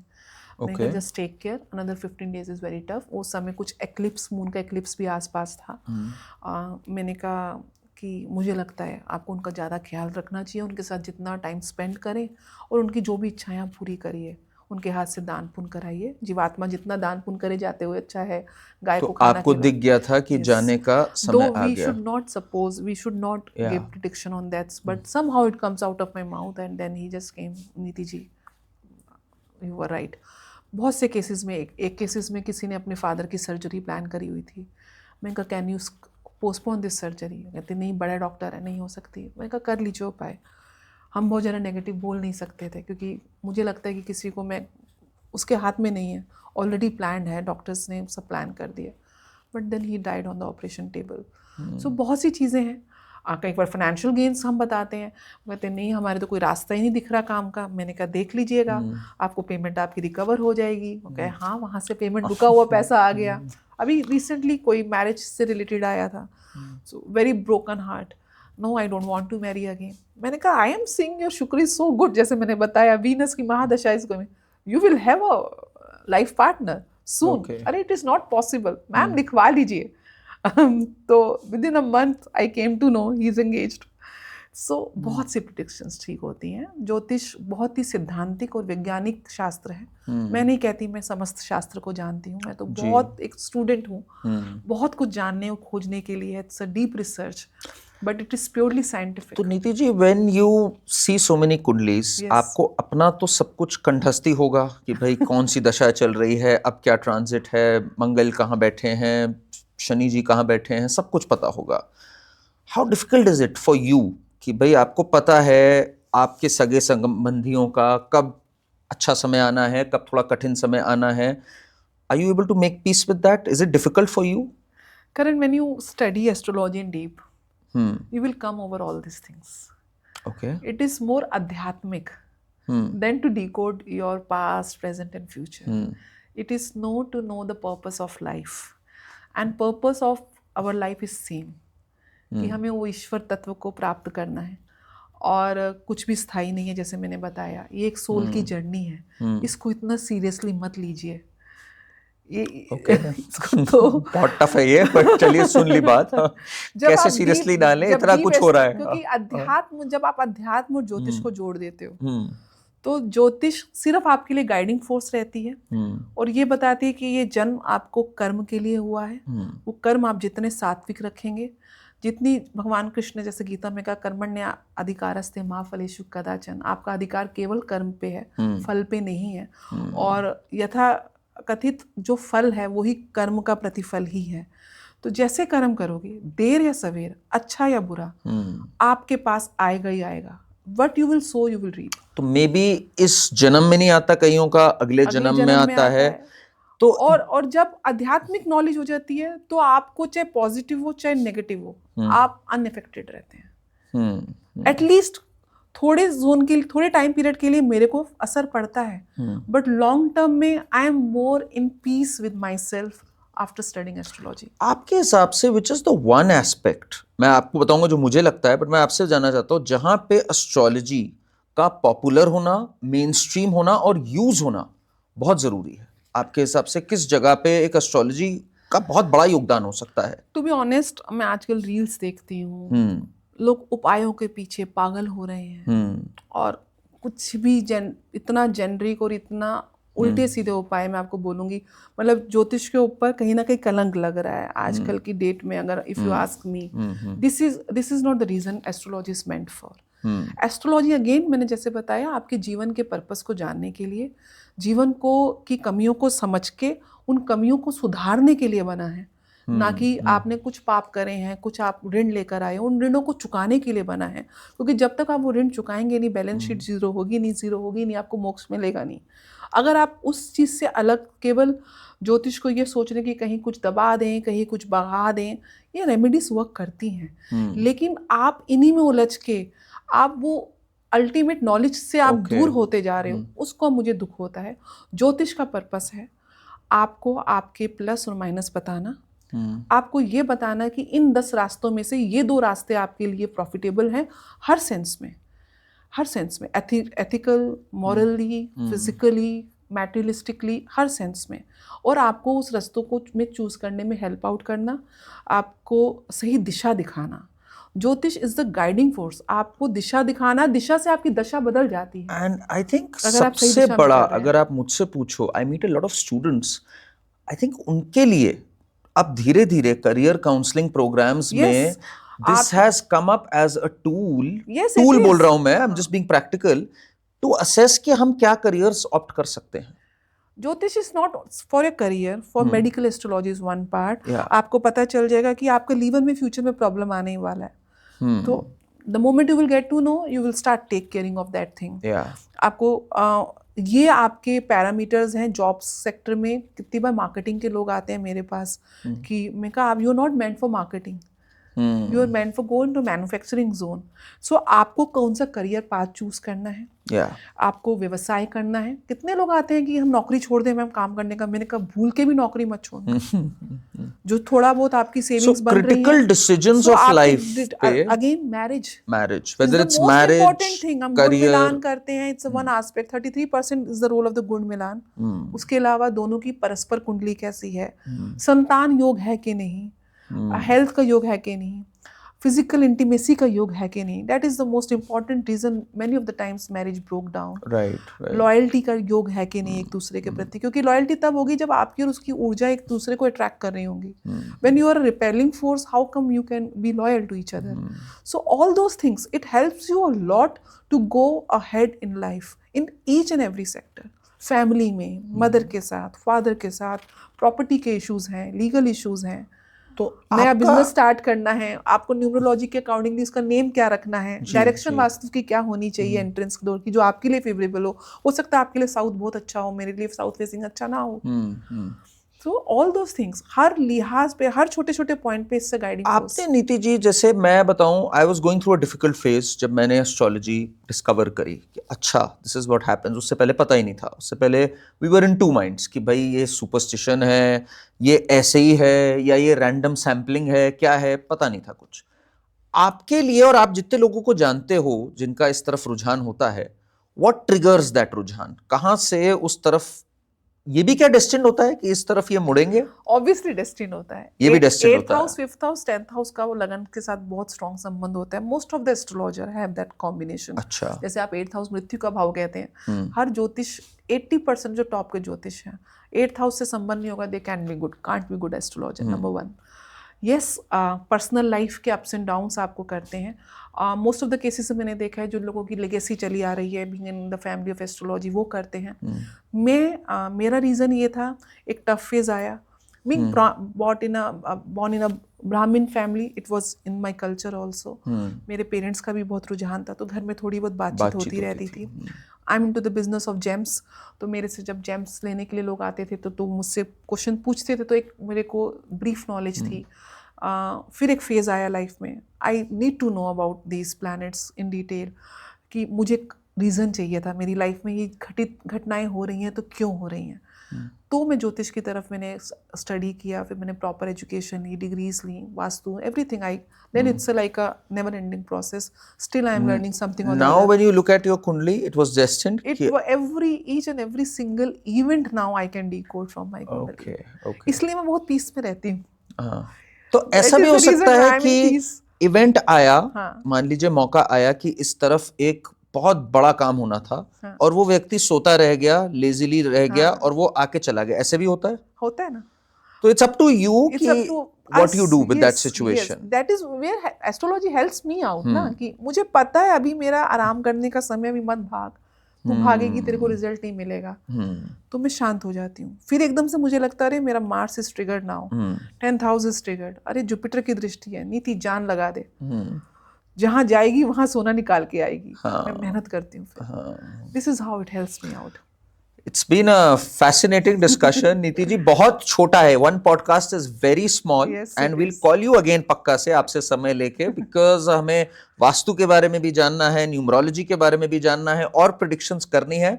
मैंने कहा just take care, another 15 days is very tough. उस समय कुछ eclipse, मून का eclipse भी आसपास था। मैंने कहा कि मुझे लगता है आपको उनका ज़्यादा ख्याल रखना चाहिए, उनके साथ जितना टाइम स्पेंड करें, और उनकी जो भी इच्छाएं आप पूरी करिए, उनके हाथ से दान पुण्य कराइए। जीवात्मा जितना दान पुण्य करे जाते हुए अच्छा है। गाय को खाना आपको दिख गया था कि जाने का समय आ we गया। should not suppose, we should not give prediction on that, but somehow it comes out of my mouth and then he just came, नीति जी you were right। बहुत से केसेस में, एक केसेस में किसी ने अपने फादर की सर्जरी प्लान करी हुई थी। मैंने कहा can you postpone this surgery? कहते नहीं, बड़ा डॉक्टर है, नहीं हो सकती। मैंने कहा कर लीजिए उपाय। हम बहुत ज़्यादा नेगेटिव बोल नहीं सकते थे, क्योंकि मुझे लगता है कि किसी को, मैं उसके हाथ में नहीं है, ऑलरेडी प्लान्ड है, डॉक्टर्स ने सब प्लान कर दिया, but then he died on the operation table. सो बहुत सी चीज़ें हैं। कई बार फाइनेंशियल गेन्स हम बताते हैं, कहते हैं नहीं हमारे तो कोई रास्ता ही नहीं दिख रहा काम का। मैंने कहा देख लीजिएगा, आपको पेमेंट आपकी रिकवर हो जाएगी। वो कहे हाँ, वहाँ से पेमेंट रुका हुआ पैसा आ गया। अभी रिसेंटली कोई मैरिज से रिलेटेड आया था, so very broken heart, no I don't want to marry again. मैंने कहा I am seeing your Shukra is so good, जैसे मैंने बताया वीनस की mahadasha is going, you will have a life partner soon. अरे it is not possible ma'am, लिखवा लीजिए। तो within a month I came to know he is engaged. So बहुत सी प्रिडिक्शंस ठीक होती हैं। ज्योतिष बहुत ही सिद्धांतिक और वैज्ञानिक शास्त्र है। मैं नहीं कहती मैं समस्त शास्त्र को जानती हूँ, मैं तो बहुत एक स्टूडेंट हूँ। बहुत कुछ जानने और खोजने के लिए it's a deep research, but it is purely scientific. तो Niti ji, when you see so many kundlis, आपको अपना तो सब कुछ कंठस्थी होगा कि भाई कौन सी दशा चल रही है, अब क्या ट्रांजिट है, मंगल कहाँ बैठे हैं, शनि जी कहाँ बैठे हैं, सब कुछ पता होगा। How difficult is it for you कि भाई आपको पता है आपके सगे संबंधियों का कब अच्छा समय आना है, कब थोड़ा कठिन समय आना है? Are you able to make peace with that? Is it difficult for you? Karan, when you study astrology in deep, you will come over all these things. Okay. It is more adhyatmic than to decode your past, present and future. It is to know the purpose of life, and purpose of our life is same, कि हमें वो ईश्वर तत्व को प्राप्त करना है, और कुछ भी स्थायी नहीं है। जैसे मैंने बताया, ये एक सोल की जर्नी है, इसको इतना सीरियसली मत लीजिए। ये इसको तो बहुत टफ है ये, पर चलिए सुन ली बात। कैसे सीरियसली ना लें, इतना कुछ हो रहा है। क्योंकि अध्यात्म, जब आप अध्यात्म और ज्योतिष को जोड़ देते हो, तो ज्योतिष सिर्फ आपके लिए गाइडिंग फोर्स रहती है, और ये बताती है कि ये जन्म आपको कर्म के लिए हुआ है। वो कर्म आप जितने सात्विक रखेंगे, जितनी, भगवान कृष्ण ने जैसे गीता में कहा, कर्मण्य अधिकारस्ते मा फलेषु कदाचन, आपका अधिकार केवल कर्म पे है, फल पे नहीं है। और यथा कथित जो फल है वही कर्म का प्रतिफल ही है। तो जैसे कर्म करोगे, देर या सवेर, अच्छा या बुरा, आपके पास आएगा ही आएगा। What you will so you will reap. तो मे बी इस जन्म में नहीं आता, कईयों का अगले जन्म में आता है। तो और जब आध्यात्मिक नॉलेज हो जाती है तो आपको चाहे पॉजिटिव हो चाहे नेगेटिव हो, आप अनअफेक्टेड रहते हैं। एटलीस्ट थोड़े टाइम पीरियड के लिए मेरे को असर पड़ता है, बट लॉन्ग टर्म में I am more in peace with my self after studying astrology. आपके हिसाब से which is the one aspect, मैं आपको बताऊंगा जो मुझे लगता है, बट मैं आपसे जानना चाहता हूँ जहां पे एस्ट्रोलॉजी का पॉपुलर होना, मेन स्ट्रीम होना और यूज होना बहुत जरूरी है, आपके हिसाब से किस जगह पे एक एस्ट्रोलॉजी का बहुत बड़ा योगदान हो सकता है? टू बी ऑनेस्ट, मैं आजकल रील्स देखती हूँ, लोग उपायों के पीछे पागल हो रहे हैं, और कुछ भी इतना जेनरिक और इतना उल्टे सीधे उपाय मैं आपको बोलूंगी, मतलब ज्योतिष के ऊपर कहीं ना कहीं कलंक लग रहा है आजकल की डेट में। अगर if you ask me, this is not the reason astrology is meant for. Astrology again मैंने जैसे बताया आपके जीवन के पर्पस को जानने के लिए, जीवन को की कमियों को समझ के उन कमियों को सुधारने के लिए बना है, ना कि आपने कुछ पाप करे हैं, कुछ आप ऋण लेकर आए, उन ऋणों को चुकाने के लिए बना है। क्योंकि जब तक आप वो ऋण चुकाएंगे नहीं, बैलेंस शीट जीरो होगी नहीं, आपको मोक्ष मिलेगा नहीं। अगर आप उस चीज़ से अलग केवल ज्योतिष को ये सोच रहे कि कहीं कुछ दबा दें, कहीं कुछ बहा दें, ये रेमेडीज वर्क करती हैं, लेकिन आप इन्हीं में उलझ के आप वो अल्टीमेट नॉलेज से आप दूर होते जा रहे हो, उसको मुझे दुख होता है। ज्योतिष का पर्पस है आपको आपके प्लस और माइनस बताना, आपको ये बताना कि इन 10 रास्तों में से ये 2 रास्ते आपके लिए प्रॉफिटेबल हैं, हर सेंस में, एथिकल, मॉरली, फिजिकली, मैटेरियलिस्टिकली, हर सेंस में, और आपको उस रास्तों को में चूज करने में हेल्प आउट करना, आपको सही दिशा दिखाना। ज्योतिष इज द गाइडिंग फोर्स, आपको दिशा दिखाना, दिशा से आपकी दशा बदल जाती है। एंड आई थिंक सबसे बड़ा, अगर आप मुझसे पूछो, I meet a lot of students, I think उनके लिए अब धीरे धीरे करियर काउंसलिंग प्रोग्राम्स में this has come up as a tool, tool बोल रहा हूं मैं, I am just being practical, to assess कि हम क्या करियर्स ऑप्ट कर सकते हैं। ज्योतिष is not for a career, for medical astrology is one part. आपको पता चल जाएगा कि आपके लीवर में फ्यूचर में प्रॉब्लम आने वाला है, तो the moment you will get to know, you will start take caring of that thing. आपको ये आपके पैरामीटर्स हैं। जॉब सेक्टर में कितनी बार मार्केटिंग के लोग आते हैं मेरे पास कि मैं कहा आप you are not meant for marketing, you are meant for go into manufacturing zone. So आपको कौन सा करियर पाथ चूज करना है, आपको व्यवसाय करना है। कितने लोग आते हैं कि हम नौकरी छोड़ दें मैम काम करने का, मैंने कहा भूल के भी नौकरी मत छोड़ना। जो थोड़ा बहुत आपकी सेविंग्स बन रही है, क्रिटिकल डिसीजंस ऑफ लाइफ पे, again marriage whether it's marriage, important thing. हम गुण मिलान करते हैं, it's one aspect. 33% is the role of the गुण मिलान। उसके अलावा दोनों की परस्पर कुंडली कैसी है, संतान योग है कि नहीं, हेल्थ का योग है कि नहीं, फिजिकल इंटीमेसी का योग है कि नहीं। That is the most important reason many of the times marriage broke down. Right. Loyalty का योग है कि नहीं एक दूसरे के प्रति, क्योंकि लॉयल्टी तब होगी जब आपकी और उसकी ऊर्जा एक दूसरे को अट्रैक्ट कर रही होंगी। When you are a repelling force, how come you can be loyal to each other? So all those things, it helps you a lot to go ahead in life in each and every sector. Family में मदर के साथ, फादर के साथ, प्रॉपर्टी के इश्यूज हैं, लीगल इश्यूज हैं, तो नया बिजनेस स्टार्ट करना है, आपको न्यूमरोलॉजी के अकॉर्डिंगली इसका नेम क्या रखना है, डायरेक्शन वास्तु की क्या होनी चाहिए एंट्रेंस डोर की, जो आपके लिए फेवरेबल हो सकता है आपके लिए साउथ बहुत अच्छा हो, मेरे लिए साउथ फेसिंग अच्छा ना हो। सो ऑल दोज थिंग्स, हर लिहाज पे, हर छोटे छोटे पॉइंट पे इससे गाइडिंग। आपने नीति जी, जैसे मैं बताऊं, I was going through a difficult phase जब मैंने एस्ट्रोलॉजी डिस्कवर करी कि अच्छा दिस इज व्हाट हैपेंस। उससे पहले पता ही नहीं था, उससे पहले we were in two minds कि भाई ये सुपरस्टिशन है, ये ऐसे ही है, या ये रैंडम सैम्पलिंग है, क्या है, पता नहीं था कुछ। आपके लिए और आप जितने लोगों को जानते हो जिनका इस तरफ रुझान होता है, व्हाट ट्रिगर्स दैट रुझान, कहां से उस तरफ, ये भी क्या डेस्टिन्ड होता है कि इस तरफ ये मुड़ेंगे? ऑब्वियसली डेस्टिन्ड होता है, ये भी डेस्टिन्ड होता है। 8th house, 5th house, 10th house का वो लगन के साथ बहुत स्ट्रॉन्ग संबंध होता है। Most of the astrologer have that combination. अच्छा। जैसे आप 8th हाउस मृत्यु का भाव कहते हैं, हर ज्योतिष 80% जो टॉप के ज्योतिष हैं 8th हाउस से संबंध नहीं होगा, they can be good, can't be good astrologer. Number 1, yes, personal life के अप्स एंड डाउन्स आपको करते हैं। मोस्ट ऑफ द केसेस में मैंने देखा है जो लोगों की लेगेसी चली आ रही है being in the family of astrology, वो करते हैं। मेरा रीज़न ये था, एक टफ फेज आया, Being born in a Brahmin family, it was in my culture also. मेरे पेरेंट्स का भी बहुत रुझान था, तो घर में थोड़ी बहुत बातचीत होती रहती थी. I'm into the business of gems. तो मेरे से जब जेम्स लेने के लिए लोग आते थे तो मुझसे क्वेश्चन पूछते थे, तो एक मेरे को ब्रीफ नॉलेज थी. फिर एक फेज़ आया लाइफ में, I need to know about these planets in detail, कि मुझे रीज़न चाहिए था मेरी लाइफ में ये घटनाएं हो रही हैं तो क्यों हो रही हैं. तो मैं ज्योतिष की तरफ मैंने स्टडी किया, फिर मैंने प्रॉपर एजुकेशन ली, डिग्रीज ली, vastu, everything. I then it's like a never ending process. Still I am learning something और Now when you look at your kundali, it was destined. each and every single event now I can decode from my kundali. Okay. इसलिए मैं बहुत पीस में रहती हूँ. तो ऐसा भी हो सकता है कि इवेंट आया, हाँ. मान लीजिए मौका आया कि इस तरफ एक बहुत बड़ा काम होना था, हाँ. और वो व्यक्ति सोता रह गया, लेजीली रह गया, हाँ. और वो आके चला गया. ऐसे भी होता है ना. तो इट्स अप टू यू कि what you do with that situation. That is where astrology helps me out ना, कि मुझे पता है अभी मेरा आराम करने का समय, अभी मत भाग, तू भागेगी तेरे को रिजल्ट नहीं मिलेगा. तो मैं शांत हो जाती हूँ. फिर एकदम से मुझे लगता है अरे मेरा Mars is triggered now, 10th house is triggered, अरे जुपिटर की दृष्टि है, नीति जान लगा दे, जहां जाएगी वहां सोना निकाल के आएगी. मैं मेहनत करती हूँ. This is how it helps me out. It's been a fascinating discussion. नीति जी, बहुत छोटा है, one podcast is very small. Yes, and we'll call you again पक्का से, आपसे समय लेके, because हमें वास्तु के बारे में भी जानना है, न्यूमरोलॉजी के बारे में भी जानना है, और predictions करनी है.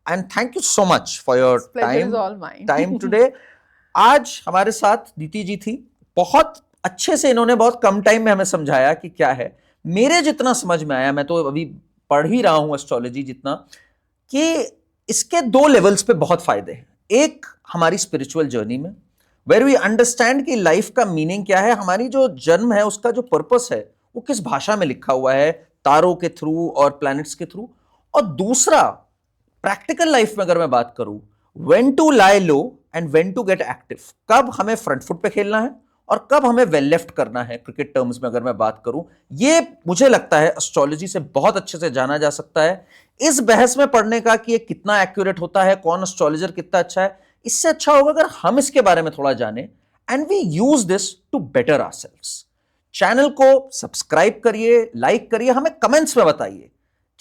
And thank you so much for your time today. आज हमारे साथ नीति जी थी. बहुत अच्छे से इन्होंने बहुत कम टाइम में हमें समझाया कि क्या है. मेरे जितना समझ में आया, मैं तो अभी पढ़ ही रहा हूँ एस्ट्रोलॉजी जितना, कि इसके 2 लेवल्स पे बहुत फायदे हैं. एक हमारी स्पिरिचुअल जर्नी में, वेयर वी अंडरस्टैंड कि लाइफ का मीनिंग क्या है, हमारी जो जन्म है उसका जो पर्पस है वो किस भाषा में लिखा हुआ है, तारों के थ्रू और प्लैनेट्स के थ्रू. और दूसरा, प्रैक्टिकल लाइफ में अगर मैं बात करूं, when to lie low and when to get active. कब हमें फ्रंट फुट पे खेलना है और कब हमें वेल लेफ्ट करना है, क्रिकेट टर्म्स में अगर मैं बात करूं. ये मुझे लगता है एस्ट्रोलॉजी से बहुत अच्छे से जाना जा सकता है. इस बहस में पढ़ने का कि ये कितना एक्यूरेट होता है, कौन एस्ट्रोलॉजर कितना अच्छा है, इससे अच्छा होगा अगर हम इसके बारे में थोड़ा जाने, and we use this to better ourselves. Channel को सब्सक्राइब करिए, लाइक करिए, हमें कमेंट्स में बताइए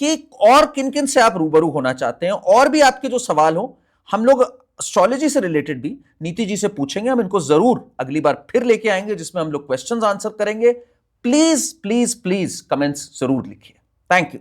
कि और किन किन से आप रूबरू होना चाहते हैं, और भी आपके जो सवाल हो, हम लोग एस्ट्रोलॉजी से रिलेटेड भी नीति जी से पूछेंगे. हम इनको जरूर अगली बार फिर लेके आएंगे, जिसमें हम लोग क्वेश्चंस आंसर करेंगे. प्लीज प्लीज प्लीज कमेंट्स जरूर लिखिए. Thank you.